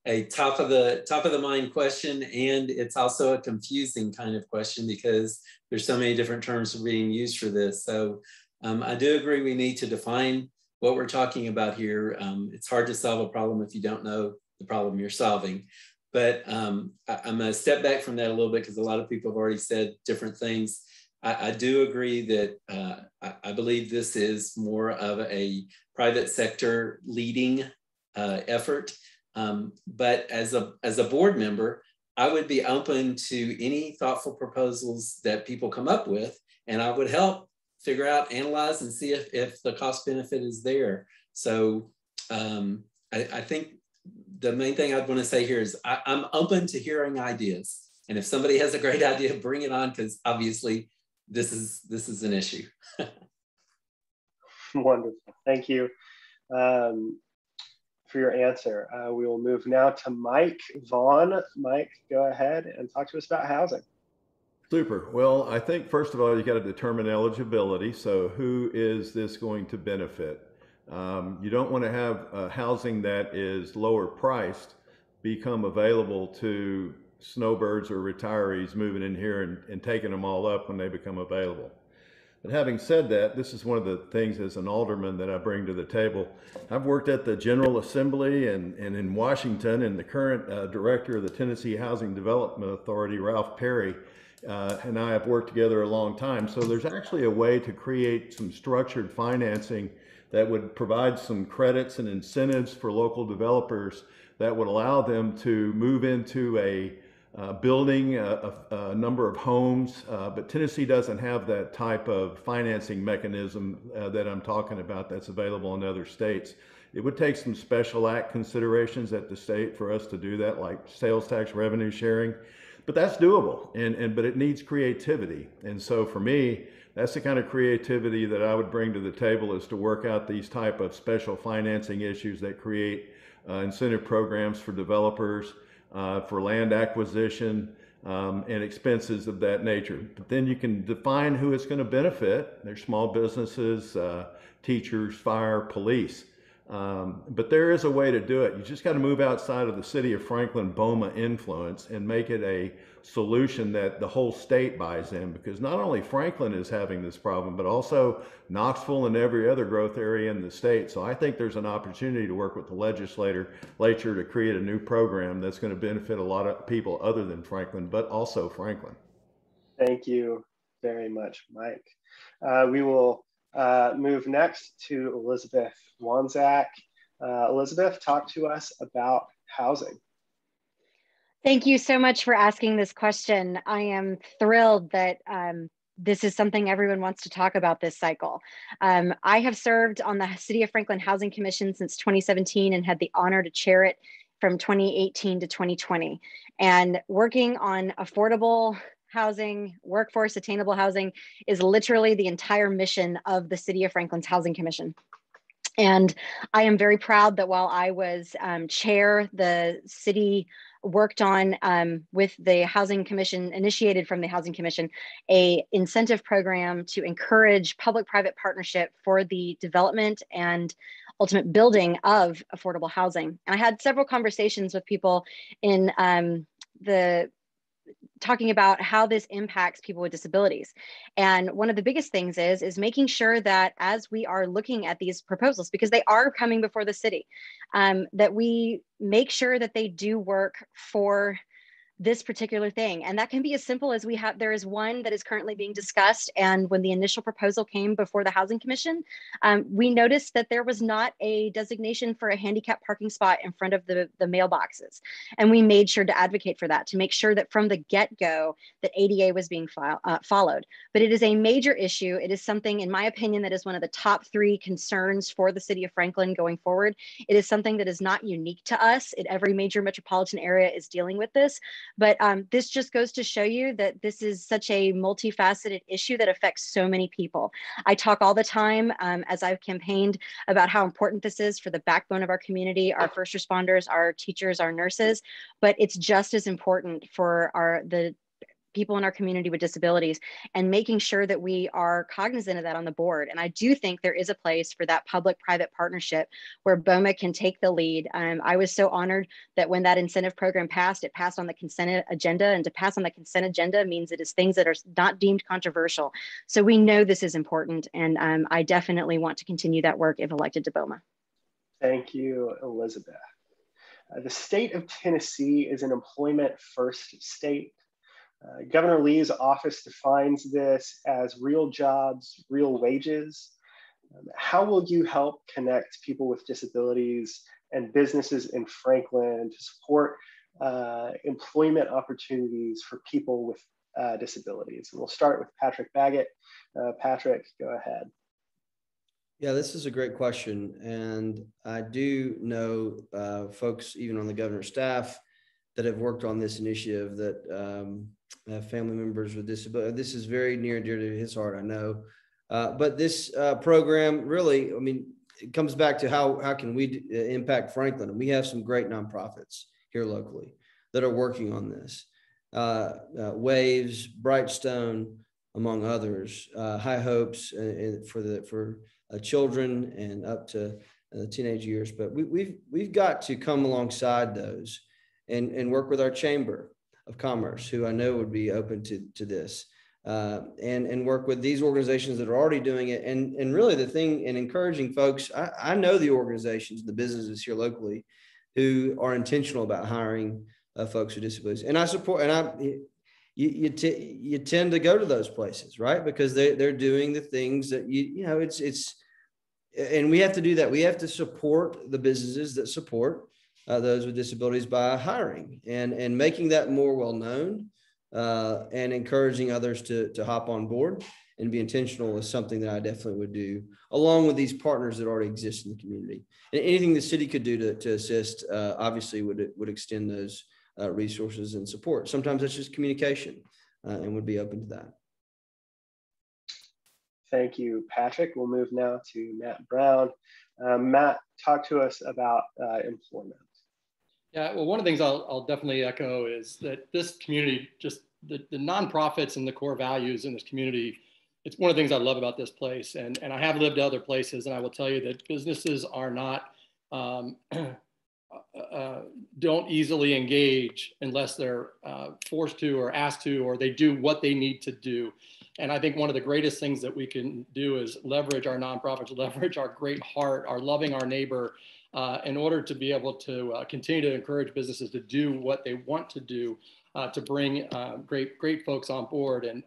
a top of the mind question, and it's also a confusing kind of question because there's so many different terms being used for this. So I do agree we need to define what we're talking about here. It's hard to solve a problem if you don't know the problem you're solving. But I'm going to step back from that a little bit because a lot of people have already said different things. I do agree that I believe this is more of a private sector leading effort. But as a board member, I would be open to any thoughtful proposals that people come up with, and I would help figure out, analyze, and see if the cost benefit is there. So I think the main thing I'd want to say here is I'm open to hearing ideas. And if somebody has a great idea, bring it on, because obviously this is an issue. Wonderful. Thank you for your answer. We will move now to Mike Vaughn. Mike, go ahead and talk to us about housing. Super. Well, I think first of all, you got to determine eligibility. So who is this going to benefit? You don't want to have housing that is lower priced become available to snowbirds or retirees moving in here and taking them all up when they become available. But having said that, this is one of the things as an alderman that I bring to the table. I've worked at the General Assembly and in Washington, and the current director of the Tennessee Housing Development Authority, Ralph Perry, and I have worked together a long time. So there's actually a way to create some structured financing that would provide some credits and incentives for local developers that would allow them to move into a building a number of homes, but Tennessee doesn't have that type of financing mechanism that I'm talking about that's available in other states. It would take some special act considerations at the state for us to do that, like sales tax revenue sharing, but that's doable, but it needs creativity. And so for me, that's the kind of creativity that I would bring to the table, is to work out these type of special financing issues that create incentive programs for developers, for land acquisition, and expenses of that nature. But then you can define who it's going to benefit. There's small businesses, teachers, fire, police. But there is a way to do it. You just got to move outside of the city of Franklin BOMA influence and make it a solution that the whole state buys in, because not only Franklin is having this problem, but also Knoxville and every other growth area in the state. So I think there's an opportunity to work with the legislature to create a new program that's going to benefit a lot of people other than Franklin, but also Franklin. Thank you very much, Mike. We will move next to Elizabeth Wanczak. Elizabeth, talk to us about housing. Thank you so much for asking this question. I am thrilled that this is something everyone wants to talk about this cycle. I have served on the City of Franklin Housing Commission since 2017 and had the honor to chair it from 2018 to 2020. And working on affordable housing, workforce attainable housing is literally the entire mission of the City of Franklin's Housing Commission. And I am very proud that while I was chair, the city worked on with the Housing Commission, initiated from the Housing Commission, a incentive program to encourage public-private partnership for the development and ultimate building of affordable housing. And I had several conversations with people in talking about how this impacts people with disabilities. And one of the biggest things is making sure that as we are looking at these proposals, because they are coming before the city, that we make sure that they do work for this particular thing. And that can be as simple as there is one that is currently being discussed. And when the initial proposal came before the Housing Commission, we noticed that there was not a designation for a handicap parking spot in front of the mailboxes. And we made sure to advocate for that, to make sure that from the get-go that ADA was being followed. But it is a major issue. It is something, in my opinion, that is one of the top 3 concerns for the city of Franklin going forward. It is something that is not unique to us. Every major metropolitan area is dealing with this. But this just goes to show you that this is such a multifaceted issue that affects so many people. I talk all the time as I've campaigned about how important this is for the backbone of our community, our first responders, our teachers, our nurses, but it's just as important for the people in our community with disabilities, and making sure that we are cognizant of that on the board. And I do think there is a place for that public-private partnership where BOMA can take the lead. I was so honored that when that incentive program passed, it passed on the consent agenda, and to pass on the consent agenda means it is things that are not deemed controversial. So we know this is important, and I definitely want to continue that work if elected to BOMA. Thank you, Elizabeth. The state of Tennessee is an employment-first state. Governor Lee's office defines this as real jobs, real wages. How will you help connect people with disabilities and businesses in Franklin to support employment opportunities for people with disabilities? And we'll start with Patrick Baggett. Patrick, go ahead. Yeah, this is a great question. And I do know folks, even on the governor's staff, that have worked on this initiative that have family members with disability. This is very near and dear to his heart, I know. But this program really, I mean, it comes back to how can we impact Franklin? And we have some great nonprofits here locally that are working on this. Waves, Brightstone, among others, High Hopes for children and up to teenage years. But we've got to come alongside those and work with our Chamber of Commerce, who I know would be open to this, and work with these organizations that are already doing it. And really the thing in encouraging folks, I know the organizations, the businesses here locally who are intentional about hiring folks with disabilities. And I support, and you tend to go to those places, right? Because they're doing the things that you know, and we have to do that. We have to support the businesses that support those with disabilities by hiring and making that more well-known and encouraging others to hop on board and be intentional is something that I definitely would do, along with these partners that already exist in the community. And anything the city could do to assist, obviously would extend those resources and support. Sometimes that's just communication, and would be open to that. Thank you, Patrick. We'll move now to Matt Brown. Matt, talk to us about employment. Yeah, well, one of the things I'll definitely echo is that this community, just the nonprofits and the core values in this community, it's one of the things I love about this place. And I have lived other places, and I will tell you that businesses are not don't easily engage unless they're forced to or asked to, or they do what they need to do. And I think one of the greatest things that we can do is leverage our nonprofits, leverage our great heart, our loving our neighbor, in order to be able to continue to encourage businesses to do what they want to do, to bring great folks on board. And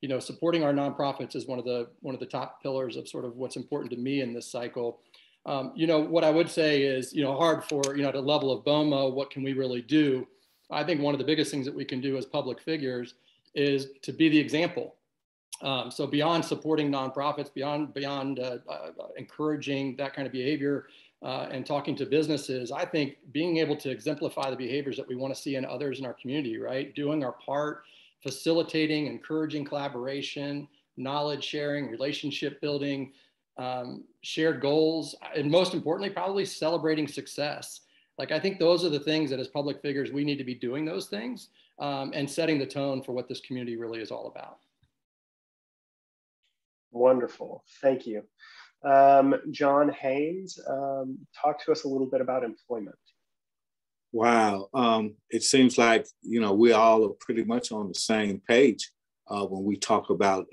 you know, supporting our nonprofits is one of the top pillars of sort of what's important to me in this cycle. You know, what I would say is, you know, hard for, you know, at a level of BOMA, what can we really do? I think one of the biggest things that we can do as public figures is to be the example. So beyond supporting nonprofits, beyond encouraging that kind of behavior and talking to businesses, I think being able to exemplify the behaviors that we want to see in others in our community, right? Doing our part, facilitating, encouraging collaboration, knowledge sharing, relationship building, shared goals, and most importantly, probably celebrating success. Like, I think those are the things that as public figures, we need to be doing those things and setting the tone for what this community really is all about. Wonderful, thank you. John Haynes, talk to us a little bit about employment. Wow, it seems like, you know, we all are pretty much on the same page when we talk about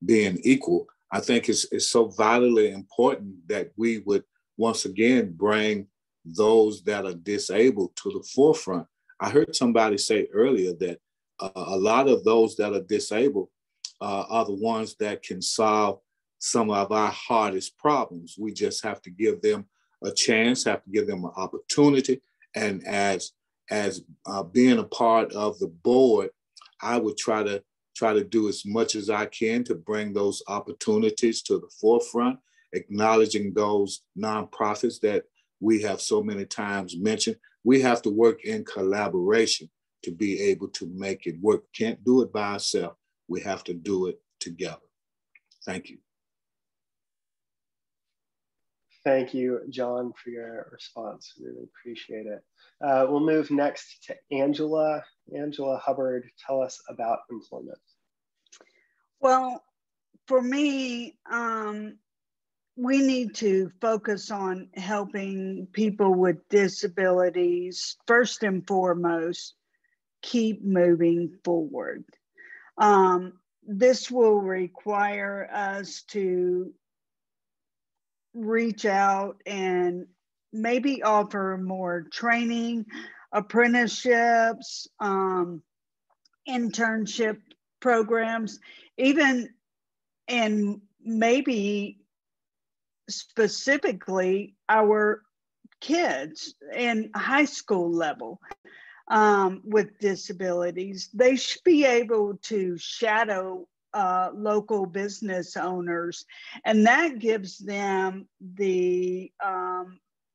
being equal. I think it's so vitally important that we would once again bring those that are disabled to the forefront. I heard somebody say earlier that a lot of those that are disabled are the ones that can solve some of our hardest problems. We just have to give them a chance, have to give them an opportunity. And as being a part of the board, I would try to do as much as I can to bring those opportunities to the forefront, acknowledging those nonprofits that we have so many times mentioned. We have to work in collaboration to be able to make it work. Can't do it by ourselves. We have to do it together. Thank you. Thank you, John, for your response. Really appreciate it. We'll move next to Angela. Angela Hubbard, tell us about employment. Well, for me, we need to focus on helping people with disabilities, first and foremost, keep moving forward. This will require us to reach out and maybe offer more training, apprenticeships, internship programs, even, and maybe specifically our kids in high school level with disabilities. They should be able to shadow local business owners, and that gives them the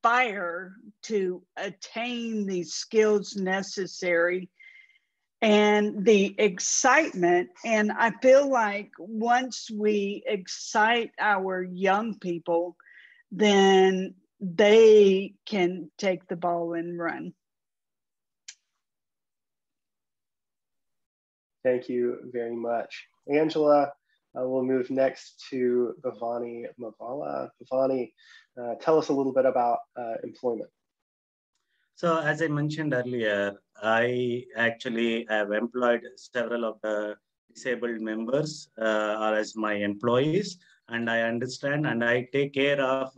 fire to attain the skills necessary and the excitement. And I feel like once we excite our young people, then they can take the ball and run. Thank you very much. Angela, we'll move next to Bhavani Muvvala. Bhavani, tell us a little bit about employment. So as I mentioned earlier, I actually have employed several of the disabled members as my employees, and I understand and I take care of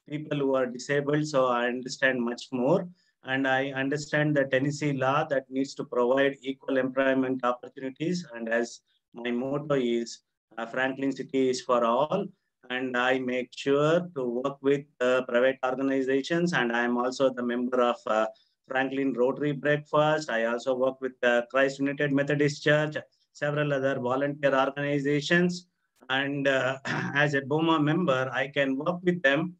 people who are disabled, so I understand much more. And I understand the Tennessee law that needs to provide equal employment opportunities. And as my motto is, Franklin City is for all. And I make sure to work with private organizations. And I'm also the member of Franklin Rotary Breakfast. I also work with Christ United Methodist Church, several other volunteer organizations. And as a BOMA member, I can work with them.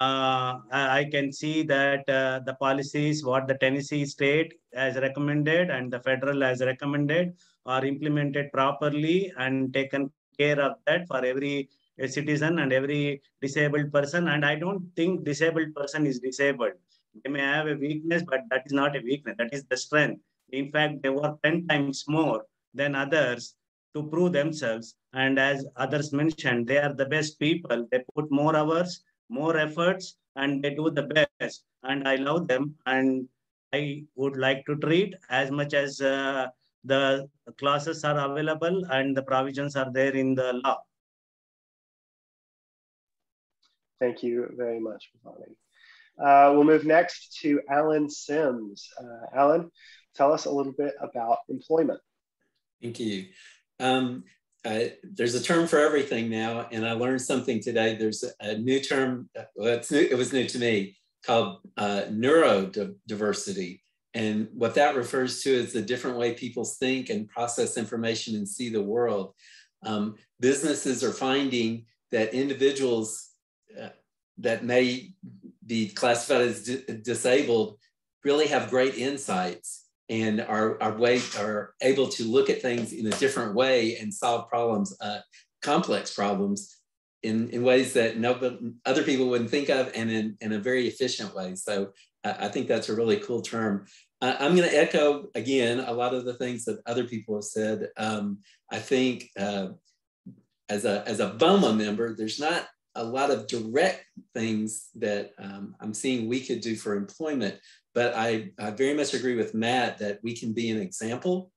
I can see that the policies, what the Tennessee state has recommended and the federal has recommended, are implemented properly and taken care of that for every citizen and every disabled person. And I don't think disabled person is disabled. They may have a weakness, but that is not a weakness. That is the strength. In fact, they work 10 times more than others to prove themselves. And as others mentioned, they are the best people. They put more hours, more efforts and they do the best. And I love them. And I would like to treat as much as the classes are available and the provisions are there in the law. Thank you very much, Bhavani. We'll move next to Alan Sims. Alan, tell us a little bit about employment. Thank you. There's a term for everything now, and I learned something today. There's a new term, well, it was new to me, called neurodiversity. And what that refers to is the different way people think and process information and see the world. Businesses are finding that individuals that may be classified as disabled really have great insights and are able to look at things in a different way and solve problems, complex problems, in ways that other people wouldn't think of, and in a very efficient way. So I think that's a really cool term. I'm going to echo again a lot of the things that other people have said. I think as a BOMA member, there's not a lot of direct things that I'm seeing we could do for employment, but I very much agree with Matt that we can be an example.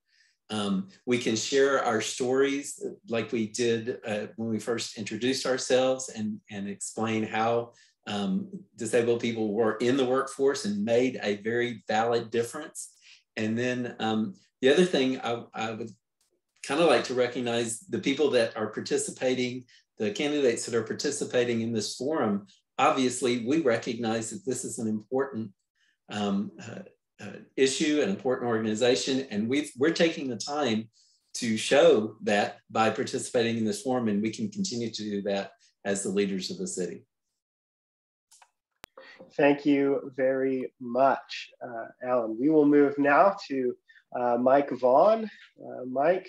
We can share our stories like we did when we first introduced ourselves and explain how disabled people were in the workforce and made a very valid difference. And then the other thing I would kind of like to recognize the people that are participating, the candidates that are participating in this forum. Obviously, we recognize that this is an important issue, an important organization, and we're taking the time to show that by participating in this forum, and we can continue to do that as the leaders of the city. Thank you very much, Alan. We will move now to Mike Vaughn. Mike,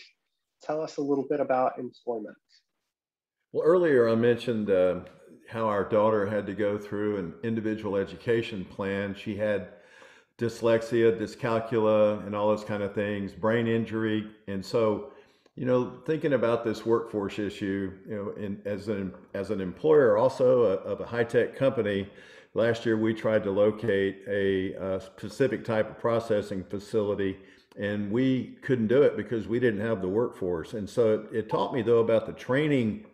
tell us a little bit about employment. Well, earlier I mentioned how our daughter had to go through an individual education plan. She had dyslexia, dyscalculia, and all those kind of things, brain injury. And so, you know, thinking about this workforce issue, you know, as an employer also of a high-tech company, last year we tried to locate a specific type of processing facility, and we couldn't do it because we didn't have the workforce. And so it taught me though about the training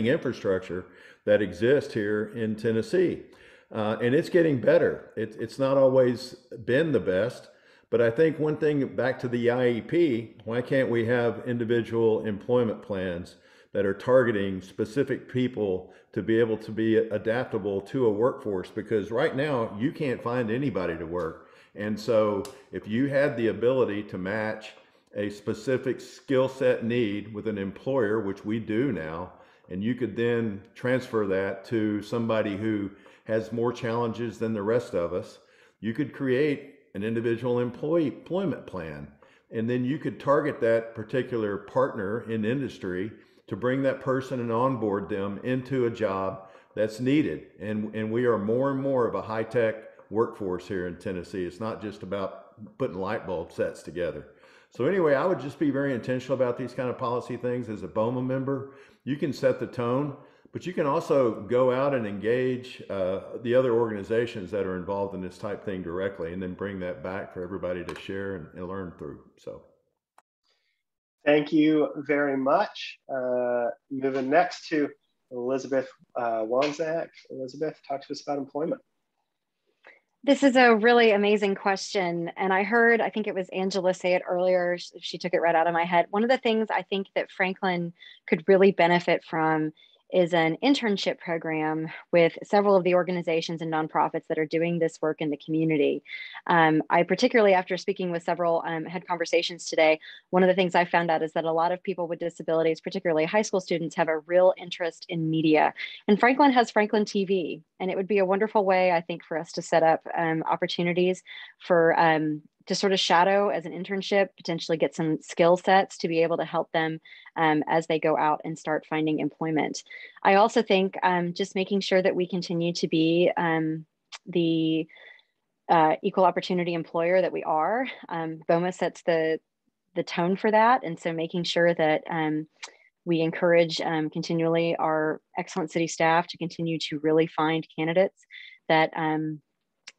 infrastructure that exists here in Tennessee. And it's getting better. It's not always been the best, but I think one thing back to the IEP, why can't we have individual employment plans that are targeting specific people to be able to be adaptable to a workforce? Because right now you can't find anybody to work. And so if you had the ability to match a specific skill set need with an employer, which we do now, and you could then transfer that to somebody who has more challenges than the rest of us, you could create an individual employment plan. And then you could target that particular partner in industry to bring that person and onboard them into a job that's needed. And we are more and more of a high-tech workforce here in Tennessee. It's not just about putting light bulb sets together. So anyway, I would just be very intentional about these kind of policy things. As a BOMA member, you can set the tone, but you can also go out and engage the other organizations that are involved in this type thing directly, and then bring that back for everybody to share and learn through. So thank you very much. Moving next to Elizabeth Wanczak. Elizabeth, talk to us about employment. This is a really amazing question. And I heard, I think it was Angela say it earlier, she took it right out of my head. One of the things I think that Franklin could really benefit from is an internship program with several of the organizations and nonprofits that are doing this work in the community. I particularly, after speaking with several, had conversations today, one of the things I found out is that a lot of people with disabilities, particularly high school students, have a real interest in media. And Franklin has Franklin TV, and it would be a wonderful way, I think, for us to set up opportunities for to sort of shadow as an internship, potentially get some skill sets to be able to help them as they go out and start finding employment. I also think just making sure that we continue to be the equal opportunity employer that we are. BOMA sets the tone for that. And so making sure that We encourage continually our excellent city staff to continue to really find candidates that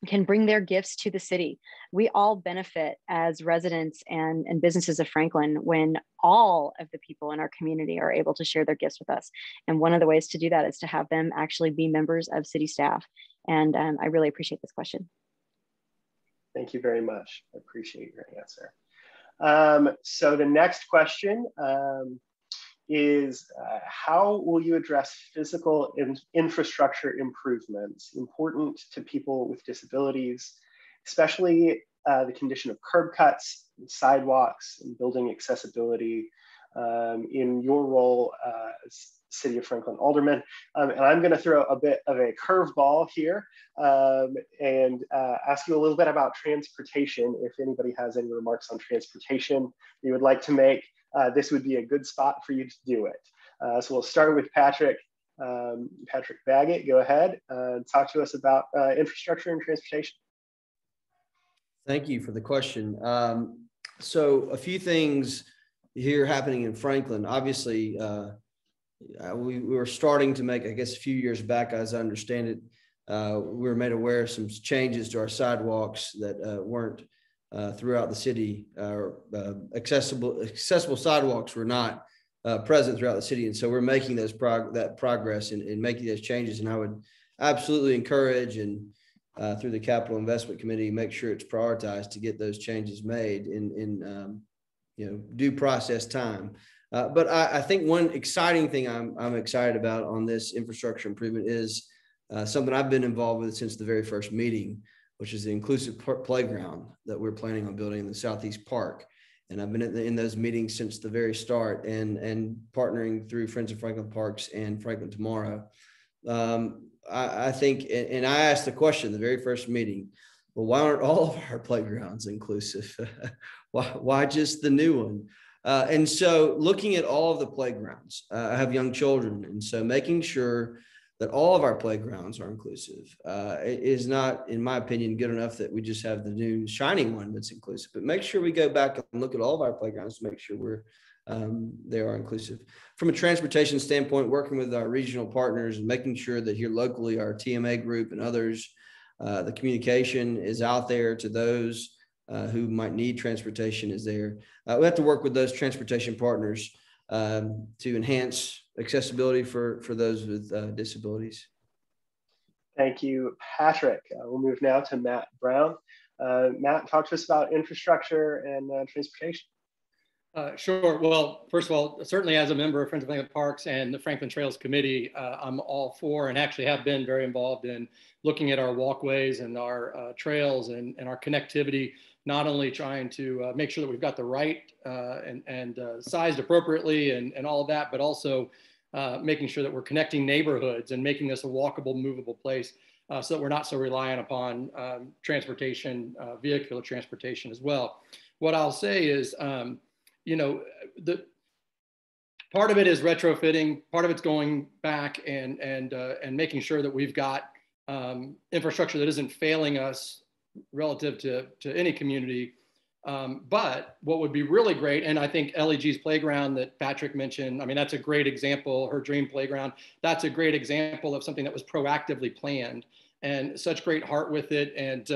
can bring their gifts to the city. We all benefit as residents and businesses of Franklin when all of the people in our community are able to share their gifts with us. And one of the ways to do that is to have them actually be members of city staff. And I really appreciate this question. Thank you very much. I appreciate your answer. So the next question is how will you address physical infrastructure improvements important to people with disabilities, especially the condition of curb cuts, and sidewalks, and building accessibility in your role as City of Franklin Alderman? And I'm going to throw a bit of a curveball here and ask you a little bit about transportation. If anybody has any remarks on transportation you would like to make, this would be a good spot for you to do it. So we'll start with Patrick. Patrick Baggett, go ahead and talk to us about infrastructure and transportation. Thank you for the question. So a few things here happening in Franklin. Obviously, we were starting to make, I guess, a few years back, as I understand it, we were made aware of some changes to our sidewalks that weren't throughout the city. Accessible sidewalks were not present throughout the city, and so we're making those progress in making those changes. And I would absolutely encourage, and through the Capital Investment Committee, make sure it's prioritized to get those changes made in due process time. But I think one exciting thing I'm excited about on this infrastructure improvement is something I've been involved with since the very first meeting, which is the inclusive playground that we're planning on building in the Southeast Park. And I've been in those meetings since the very start and partnering through Friends of Franklin Parks and Franklin Tomorrow. I think, and I asked the question the very first meeting, well, why aren't all of our playgrounds inclusive? Why just the new one? And so looking at all of the playgrounds, I have young children, and so making sure that all of our playgrounds are inclusive is not, in my opinion, good enough that we just have the new shiny one that's inclusive, but make sure we go back and look at all of our playgrounds to make sure they are inclusive. From a transportation standpoint, working with our regional partners and making sure that here locally, our TMA group and others, the communication is out there to those who might need transportation is there. We have to work with those transportation partners to enhance accessibility for those with disabilities. Thank you, Patrick. We'll move now to Matt Brown. Matt, talk to us about infrastructure and transportation. Sure. Well, first of all, certainly as a member of Friends of Franklin Parks and the Franklin Trails Committee, I'm all for and actually have been very involved in looking at our walkways and our trails and our connectivity, not only trying to make sure that we've got the right and sized appropriately and all of that, but also making sure that we're connecting neighborhoods and making this a walkable, movable place so that we're not so reliant upon transportation, vehicular transportation as well. What I'll say is, the part of it is retrofitting, part of it's going back and making sure that we've got infrastructure that isn't failing us relative to any community. But what would be really great, and I think LEG's playground that Patrick mentioned, I mean, that's a great example, her dream playground, that's a great example of something that was proactively planned and such great heart with it. And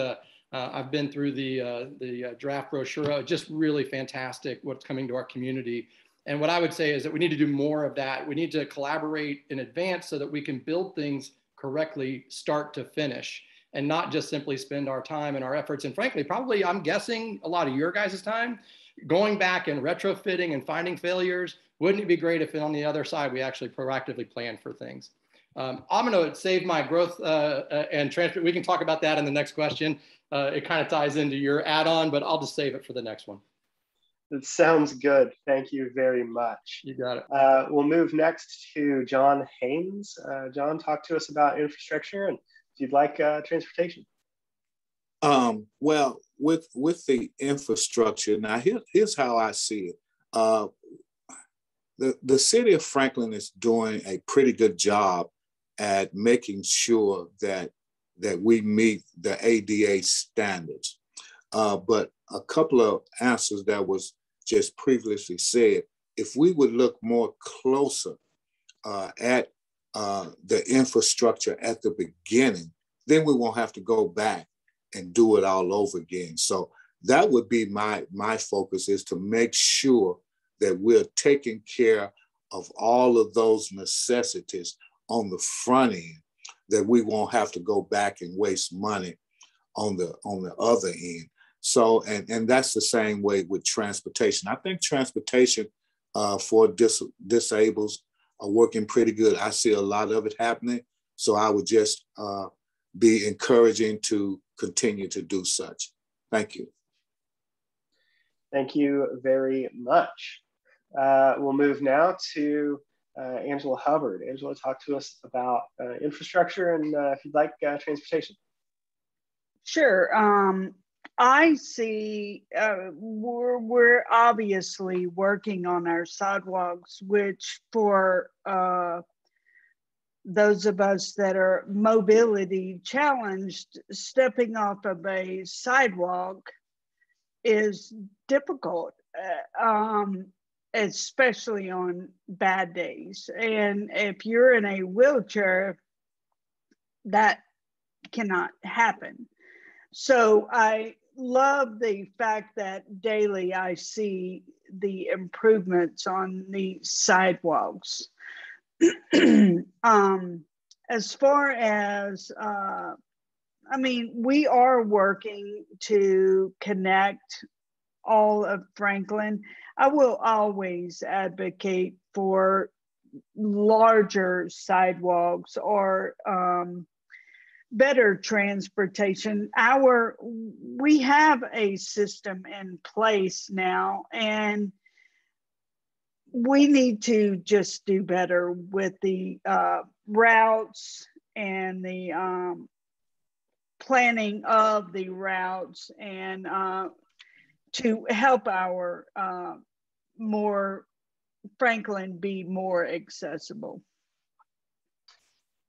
I've been through the draft brochure, just really fantastic what's coming to our community. And what I would say is that we need to do more of that. We need to collaborate in advance so that we can build things correctly, start to finish, and not just simply spend our time and our efforts. And frankly, probably, I'm guessing a lot of your guys' time going back and retrofitting and finding failures. Wouldn't it be great if on the other side, we actually proactively plan for things? I'm going to save my growth and transport. We can talk about that in the next question. It kind of ties into your add-on, but I'll just save it for the next one. That sounds good. Thank you very much. You got it. We'll move next to John Haynes. John, talk to us about infrastructure and if you'd like transportation. Well, with the infrastructure, now here's how I see it. The city of Franklin is doing a pretty good job at making sure that we meet the ADA standards. But a couple of answers that was just previously said, if we would look more closer at the infrastructure at the beginning, then we won't have to go back and do it all over again. So that would be my focus, is to make sure that we're taking care of all of those necessities on the front end, that we won't have to go back and waste money on the other end. So, and that's the same way with transportation. I think transportation for disabled are working pretty good. I see a lot of it happening. So I would just be encouraging to continue to do such. Thank you. Thank you very much. We'll move now to Angela Hubbard. Angela, talk to us about infrastructure and if you'd like, transportation. Sure. I see we're obviously working on our sidewalks, which for those of us that are mobility challenged, stepping off of a sidewalk is difficult, especially on bad days. And if you're in a wheelchair, that cannot happen. So I love the fact that daily I see the improvements on the sidewalks. As far as, I mean, we are working to connect all of Franklin. I will always advocate for larger sidewalks or better transportation. We have a system in place now, and we need to just do better with the routes and the planning of the routes, and to help our Franklin be more accessible.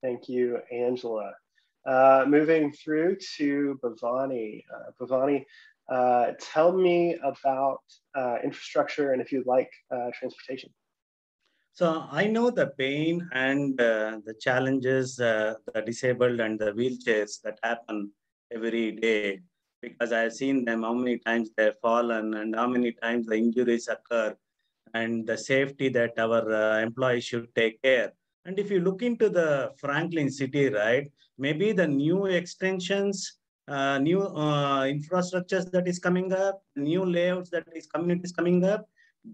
Thank you, Angela. Moving through to Bhavani. Bhavani, tell me about infrastructure and if you'd like, transportation. So I know the pain and the challenges, the disabled and the wheelchairs that happen every day, because I've seen them, how many times they've fallen and how many times the injuries occur, and the safety that our employees should take care. And if you look into the Franklin city, right, maybe the new extensions, new infrastructures that is coming up, new layouts that is coming up,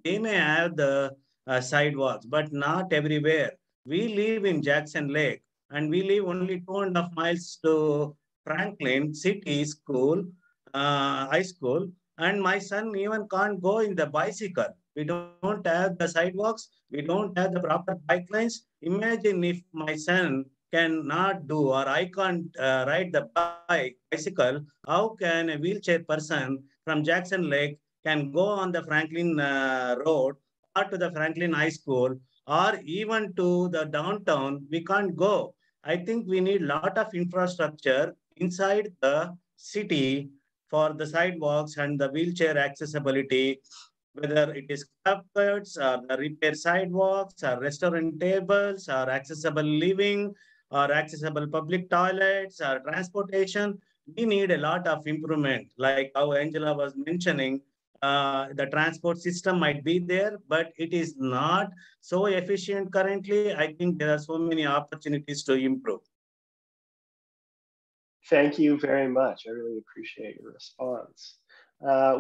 they may have the sidewalks, but not everywhere. We live in Jackson Lake, and we live only 2.5 miles to Franklin City School, high school, and my son even can't go in the bicycle. We don't have the sidewalks. We don't have the proper bike lanes. Imagine if my son cannot do, or I can't ride the bicycle, how can a wheelchair person from Jackson Lake can go on the Franklin road or to the Franklin High School or even to the downtown? We can't go. I think we need a lot of infrastructure inside the city for the sidewalks and the wheelchair accessibility, whether it is cupboards or the repair sidewalks or restaurant tables or accessible living or accessible public toilets or transportation. We need a lot of improvement. Like how Angela was mentioning, the transport system might be there, but it is not so efficient currently. I think there are so many opportunities to improve. Thank you very much. I really appreciate your response.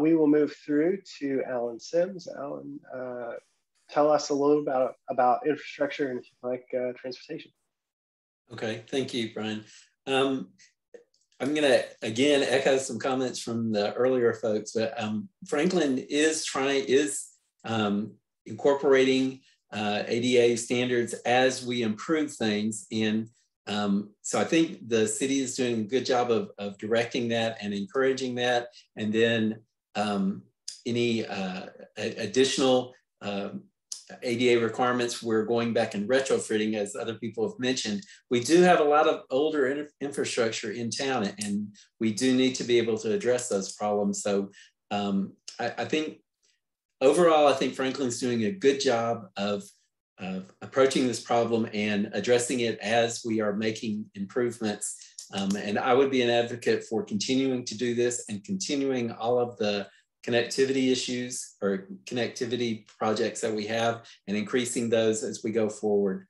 We will move through to Alan Sims. Alan, tell us a little about infrastructure and if you like transportation. Okay, thank you, Brian. I'm going to, again, echo some comments from the earlier folks, but Franklin is incorporating ADA standards as we improve things. And so I think the city is doing a good job of directing that and encouraging that. And then any additional ADA requirements, we're going back and retrofitting, as other people have mentioned. We do have a lot of older infrastructure in town, and we do need to be able to address those problems. So I think overall, I think Franklin's doing a good job of approaching this problem and addressing it as we are making improvements. And I would be an advocate for continuing to do this and continuing all of the connectivity issues or connectivity projects that we have and increasing those as we go forward.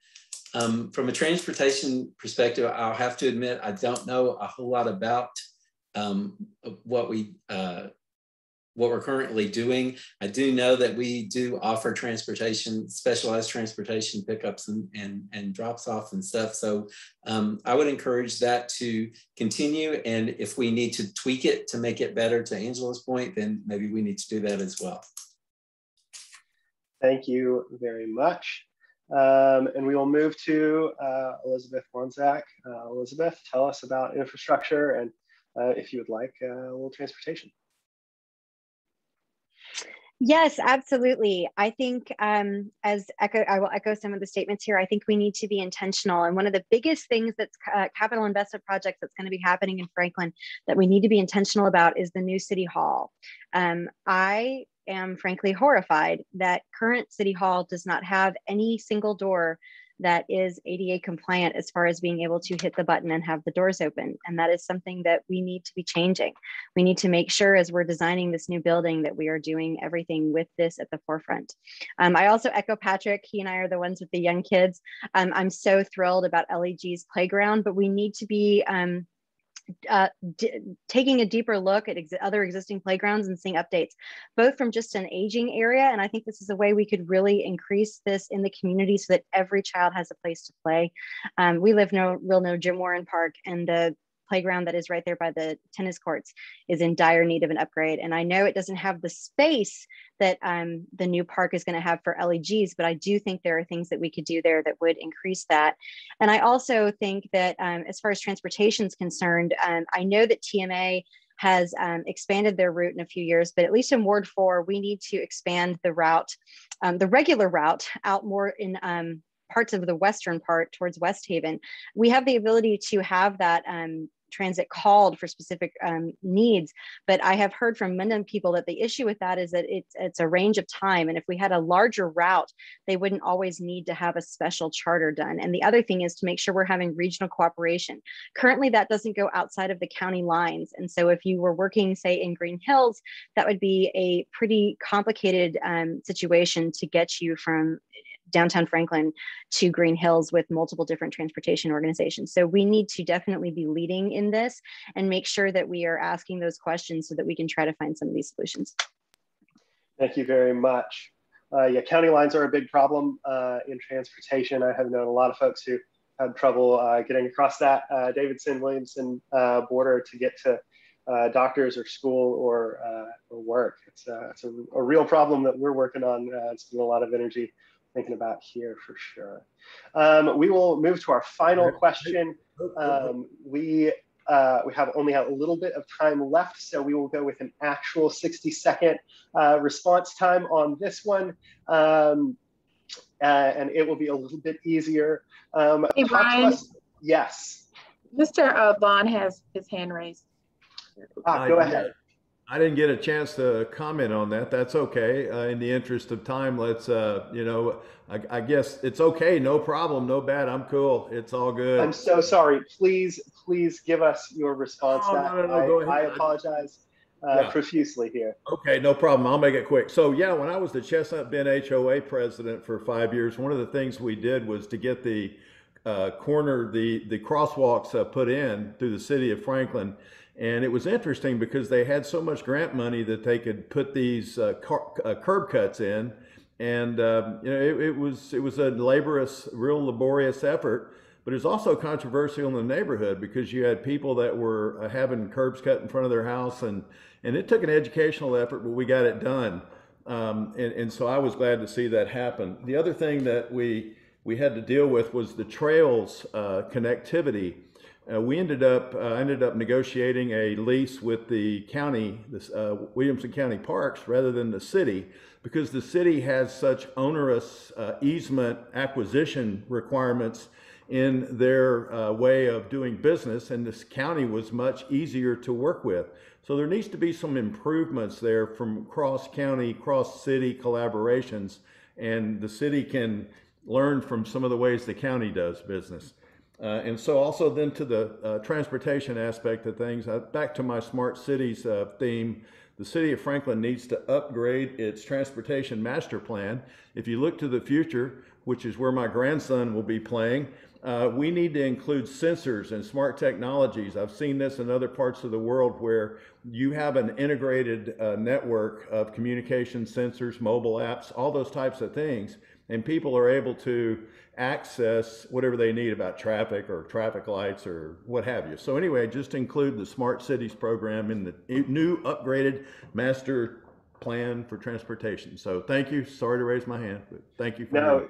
From a transportation perspective, I'll have to admit, I don't know a whole lot about what we're currently doing. I do know that we do offer transportation, specialized transportation pickups and drops off and stuff. So I would encourage that to continue. And if we need to tweak it to make it better, to Angela's point, then maybe we need to do that as well. Thank you very much. And we will move to Elizabeth Wanczak. Elizabeth, tell us about infrastructure and if you would like, a little transportation. Yes, absolutely. I think I will echo some of the statements here. I think we need to be intentional. And one of the biggest things that's capital investment projects that's going to be happening in Franklin that we need to be intentional about is the new City Hall. I am frankly horrified that current City Hall does not have any single door that is ADA compliant as far as being able to hit the button and have the doors open. And that is something that we need to be changing. We need to make sure as we're designing this new building that we are doing everything with this at the forefront. I also echo Patrick. He and I are the ones with the young kids. I'm so thrilled about LEG's playground, but we need to be taking a deeper look at other existing playgrounds and seeing updates, both from just an aging area. And I think this is a way we could really increase this in the community so that every child has a place to play. We live near Jim Warren Park, and the playground that is right there by the tennis courts is in dire need of an upgrade. And I know it doesn't have the space that the new park is going to have for LEGs, but I do think there are things that we could do there that would increase that. And I also think that as far as transportation is concerned, I know that TMA has expanded their route in a few years, but at least in Ward 4, we need to expand the route, the regular route out more in parts of the western part towards West Haven. We have the ability to have that transit called for specific needs, but I have heard from many people that the issue with that is that it's a range of time, and if we had a larger route, they wouldn't always need to have a special charter done. And the other thing is to make sure we're having regional cooperation. Currently, that doesn't go outside of the county lines, and so if you were working, say, in Green Hills, that would be a pretty complicated situation to get you from downtown Franklin to Green Hills with multiple different transportation organizations. So we need to definitely be leading in this and make sure that we are asking those questions so that we can try to find some of these solutions. Thank you very much. Yeah, county lines are a big problem in transportation. I have known a lot of folks who had trouble getting across that Davidson-Williamson border to get to doctors or school or work. It's a real problem that we're working on. It's been a lot of energy thinking about here for sure. We will move to our final question. We have only a little bit of time left, so we will go with an actual 60-second response time on this one. And it will be a little bit easier. Hey, Brian. Yes. Mr. Vaughn has his hand raised. Go ahead. I didn't get a chance to comment on that. That's okay. In the interest of time, let's, I guess it's okay. No problem. No bad. I'm cool. It's all good. I'm so sorry. Please give us your response. Oh, no, go ahead. I apologize profusely here. Okay, no problem. I'll make it quick. So yeah, when I was the Chestnut Bend HOA president for 5 years, one of the things we did was to get the the crosswalks put in through the city of Franklin. And it was interesting because they had so much grant money that they could put these curb cuts in, and it was a real laborious effort. But it was also controversial in the neighborhood because you had people that were having curbs cut in front of their house, and it took an educational effort, but we got it done. And so I was glad to see that happen. The other thing that we had to deal with was the trails connectivity. We ended up negotiating a lease with the county, Williamson County Parks, rather than the city, because the city has such onerous easement acquisition requirements, in their way of doing business, and this county was much easier to work with. So there needs to be some improvements there from cross-county, cross-city collaborations, and the city can learn from some of the ways the county does business. And so also then to the transportation aspect of things, back to my smart cities theme, the city of Franklin needs to upgrade its transportation master plan. If you look to the future, which is where my grandson will be playing, we need to include sensors and smart technologies. I've seen this in other parts of the world where you have an integrated network of communication sensors, mobile apps, all those types of things, and people are able to access whatever they need about traffic or traffic lights or what have you. So anyway, just include the Smart Cities program in the new upgraded master plan for transportation. So thank you. Sorry to raise my hand, but thank you for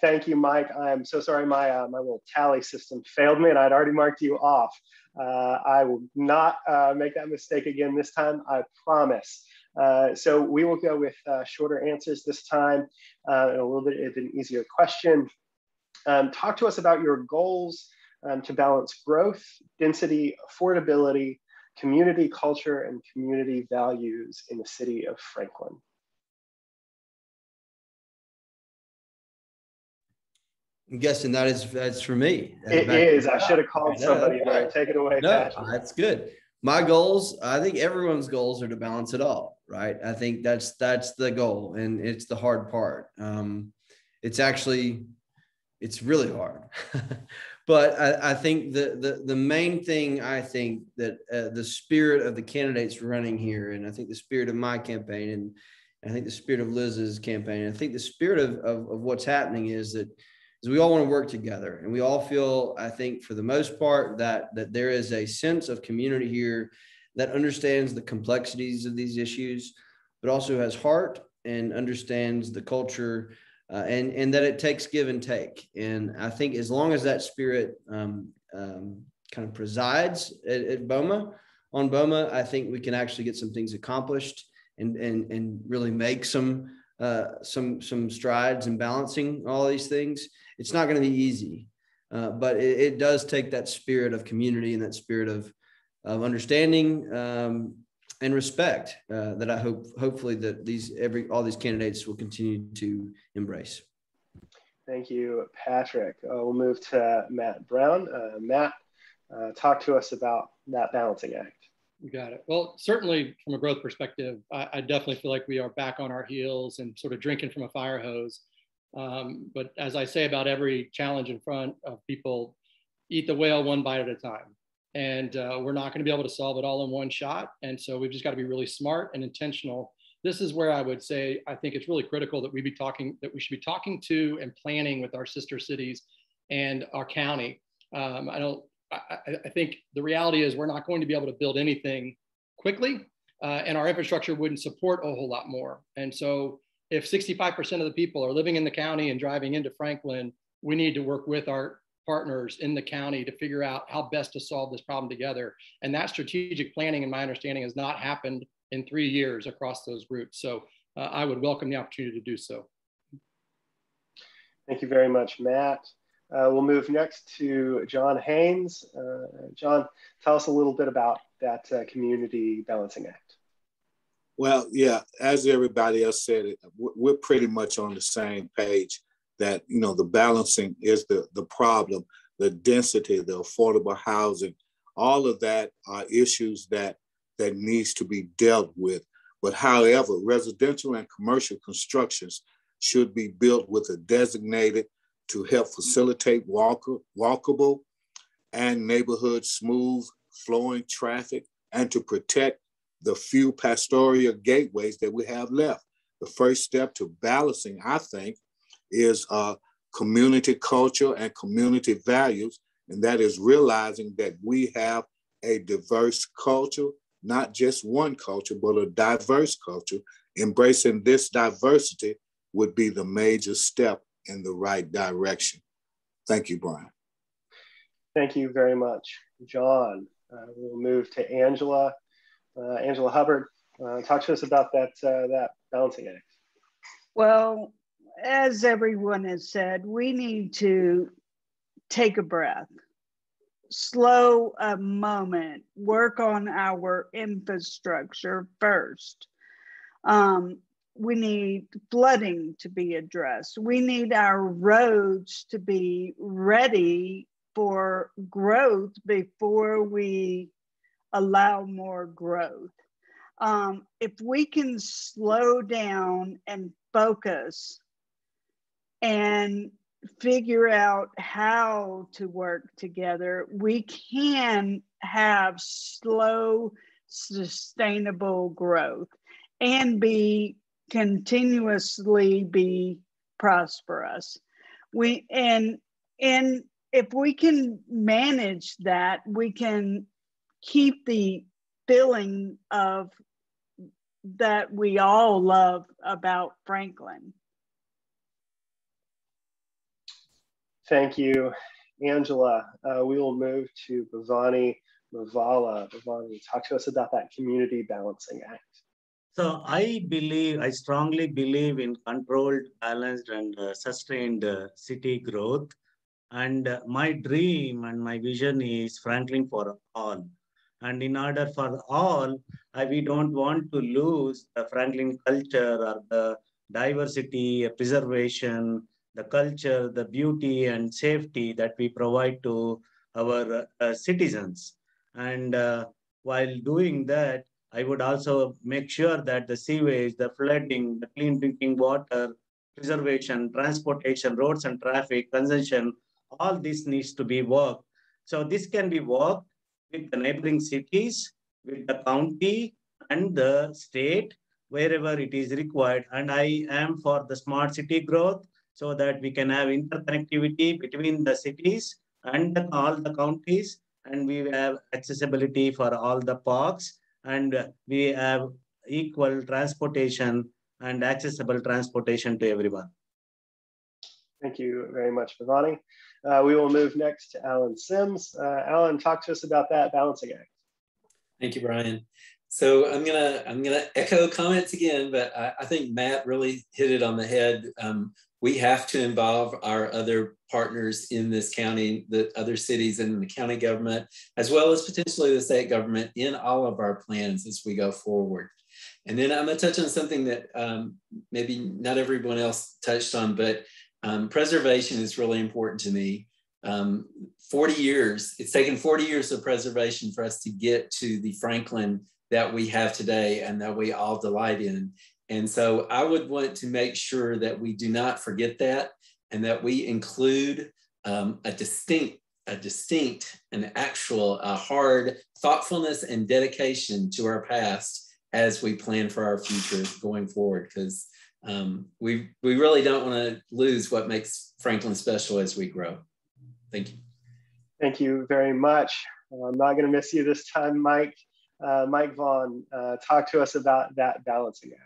Thank you, Mike. I'm so sorry my little tally system failed me and I'd already marked you off. I will not make that mistake again this time, I promise. So we will go with shorter answers this time, and a little bit of an easier question. Talk to us about your goals to balance growth, density, affordability, community culture, and community values in the city of Franklin. I'm guessing that's for me. It is. I should have called somebody there. Take it away, Patrick. That's good. My goals, I think everyone's goals are to balance it all, right? I think that's the goal, and it's the hard part. It's really hard. But I think the main thing, I think that the spirit of the candidates running here, and I think the spirit of my campaign, and I think the spirit of Liz's campaign, I think the spirit of what's happening is that we all want to work together, and we all feel, I think for the most part, that there is a sense of community here that understands the complexities of these issues, but also has heart and understands the culture, and that it takes give and take. And I think as long as that spirit kind of presides at BOMA, I think we can actually get some things accomplished and really make some strides in balancing all these things. It's not going to be easy, but it does take that spirit of community and that spirit of understanding and respect that I hopefully that all these candidates will continue to embrace. Thank you, Patrick. We'll move to Matt Brown. Matt, talk to us about that balancing act. You got it. Well, certainly from a growth perspective, I definitely feel like we are back on our heels and sort of drinking from a fire hose. But as I say about every challenge in front of people, eat the whale one bite at a time. And we're not going to be able to solve it all in one shot. And so we've just got to be really smart and intentional. This is where I would say, I think it's really critical that we should be talking to and planning with our sister cities and our county. I think the reality is we're not going to be able to build anything quickly, and our infrastructure wouldn't support a whole lot more. And so if 65% of the people are living in the county and driving into Franklin, we need to work with our partners in the county to figure out how best to solve this problem together. And that strategic planning, in my understanding, has not happened in 3 years across those groups. So I would welcome the opportunity to do so. Thank you very much, Matt. We'll move next to John Haynes. John, tell us a little bit about that Community Balancing Act. Well, yeah, as everybody else said, we're pretty much on the same page that, you know, the balancing is the problem, the density, the affordable housing, all of that are issues that needs to be dealt with. But however, residential and commercial constructions should be built with a designated to help facilitate walkable and neighborhood smooth flowing traffic and to protect the few pastoral gateways that we have left. The first step to balancing, I think, is community culture and community values. And that is realizing that we have a diverse culture, not just one culture, but a diverse culture. Embracing this diversity would be the major step in the right direction. Thank you, Brian. Thank you very much, John. We'll move to Angela. Angela Hubbard, talk to us about that balancing act. Well, as everyone has said, we need to take a breath, slow a moment, work on our infrastructure first. We need flooding to be addressed. We need our roads to be ready for growth before we allow more growth. If we can slow down and focus and figure out how to work together, we can have slow, sustainable growth and continuously be prosperous. And if we can manage that, we can keep the feeling of that we all love about Franklin. Thank you, Angela. We will move to Bhavani Muvvala. Bhavani, talk to us about that Community Balancing Act. So I strongly believe in controlled, balanced, and sustained city growth. And my dream and my vision is Franklin for all. And in order for all, we don't want to lose the Franklin culture or the diversity, preservation, the culture, the beauty and safety that we provide to our citizens. And while doing that, I would also make sure that the sewage, the flooding, the clean drinking water, preservation, transportation, roads and traffic, consumption, all this needs to be worked. So this can be worked with the neighboring cities, with the county and the state, wherever it is required. And I am for the smart city growth so that we can have interconnectivity between the cities and all the counties, and we have accessibility for all the parks, and we have equal transportation and accessible transportation to everyone. Thank you very much, Bhavani. We will move next to Alan Sims. Alan, talk to us about that Balancing Act. Thank you, Brian. So I'm gonna echo comments again, but I think Matt really hit it on the head. We have to involve our other partners in this county, the other cities and the county government, as well as potentially the state government in all of our plans as we go forward. And then I'm gonna touch on something that maybe not everyone else touched on, but preservation is really important to me. 40 years, it's taken 40 years of preservation for us to get to the Franklin that we have today and that we all delight in. And so I would want to make sure that we do not forget that and that we include a distinct and actual hard thoughtfulness and dedication to our past as we plan for our future going forward, because we really don't want to lose what makes Franklin special as we grow. Thank you. Thank you very much. I'm not going to miss you this time, Mike. Mike Vaughn, talk to us about that Balancing Act.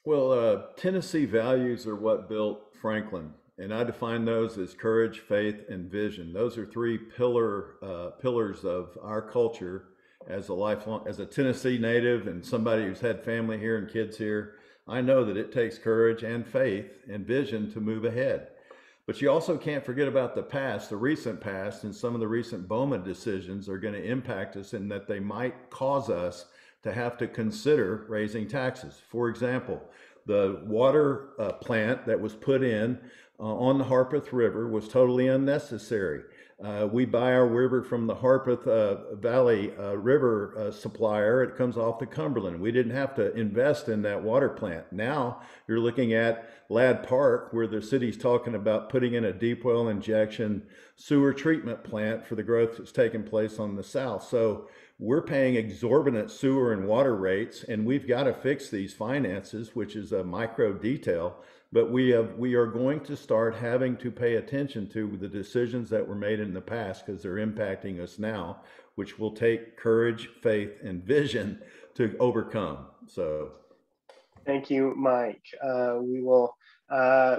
Well, Tennessee values are what built Franklin, and I define those as courage, faith, and vision. Those are three pillars of our culture as a Tennessee native and somebody who's had family here and kids here. I know that it takes courage and faith and vision to move ahead. But you also can't forget about the past, the recent past, and some of the recent Bowman decisions are going to impact us in that they might cause us to have to consider raising taxes. For example, the water plant that was put in on the Harpeth River was totally unnecessary. We buy our river from the Harpeth Valley River supplier. It comes off the Cumberland. We didn't have to invest in that water plant. Now you're looking at Ladd Park, where the city's talking about putting in a deep well injection sewer treatment plant for the growth that's taking place on the south. So we're paying exorbitant sewer and water rates, and we've got to fix these finances, which is a micro detail. But we are going to start having to pay attention to the decisions that were made in the past because they're impacting us now, which will take courage, faith, and vision to overcome. So, thank you, Mike. We will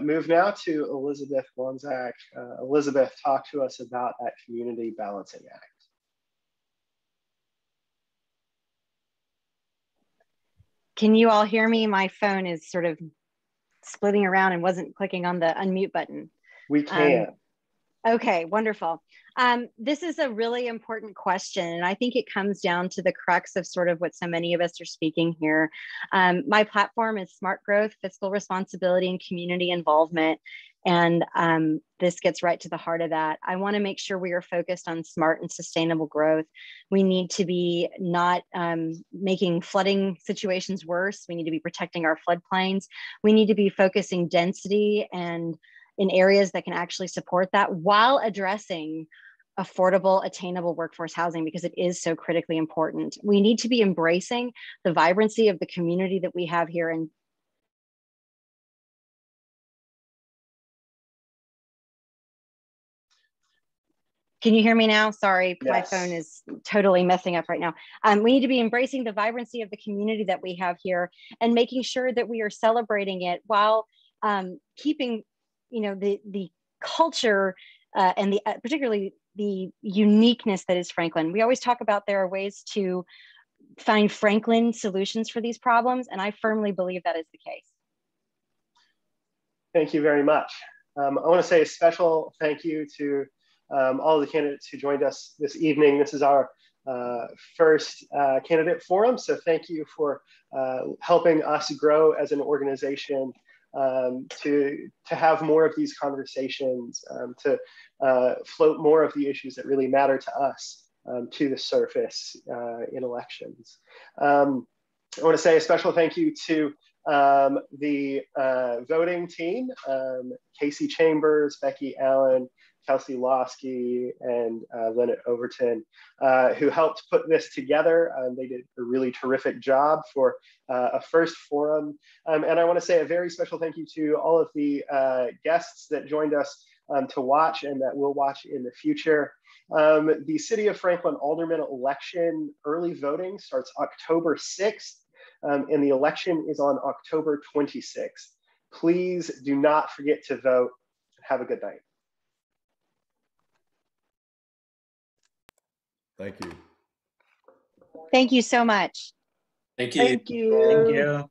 move now to Elizabeth Wanczak. Elizabeth, talk to us about that Community Balancing Act. Can you all hear me? My phone is sort of splitting around and wasn't clicking on the unmute button. We can. Okay, wonderful. This is a really important question, and I think it comes down to the crux of sort of what so many of us are speaking here. My platform is smart growth, fiscal responsibility, and community involvement. And this gets right to the heart of that. I want to make sure we are focused on smart and sustainable growth. We need to be not making flooding situations worse. We need to be protecting our floodplains. We need to be focusing density and in areas that can actually support that while addressing affordable, attainable workforce housing, because it is so critically important. We need to be embracing the vibrancy of the community that we have here. And can you hear me now? Sorry, yes. My phone is totally messing up right now. We need to be embracing the vibrancy of the community that we have here and making sure that we are celebrating it while keeping, you know, the culture and the particularly the uniqueness that is Franklin. We always talk about there are ways to find Franklin solutions for these problems, and I firmly believe that is the case. Thank you very much. I want to say a special thank you to all of the candidates who joined us this evening. This is our first candidate forum, so thank you for helping us grow as an organization to have more of these conversations, to float more of the issues that really matter to us to the surface in elections. I want to say a special thank you to the voting team, Casey Chambers, Becky Allen, Kelsey Losky, and Lynette Overton, who helped put this together. They did a really terrific job for a first forum. And I want to say a very special thank you to all of the guests that joined us to watch and that will watch in the future. The City of Franklin Alderman election early voting starts October 6th, and the election is on October 26th. Please do not forget to vote. Have a good night. Thank you. Thank you so much. Thank you. Thank you. Thank you.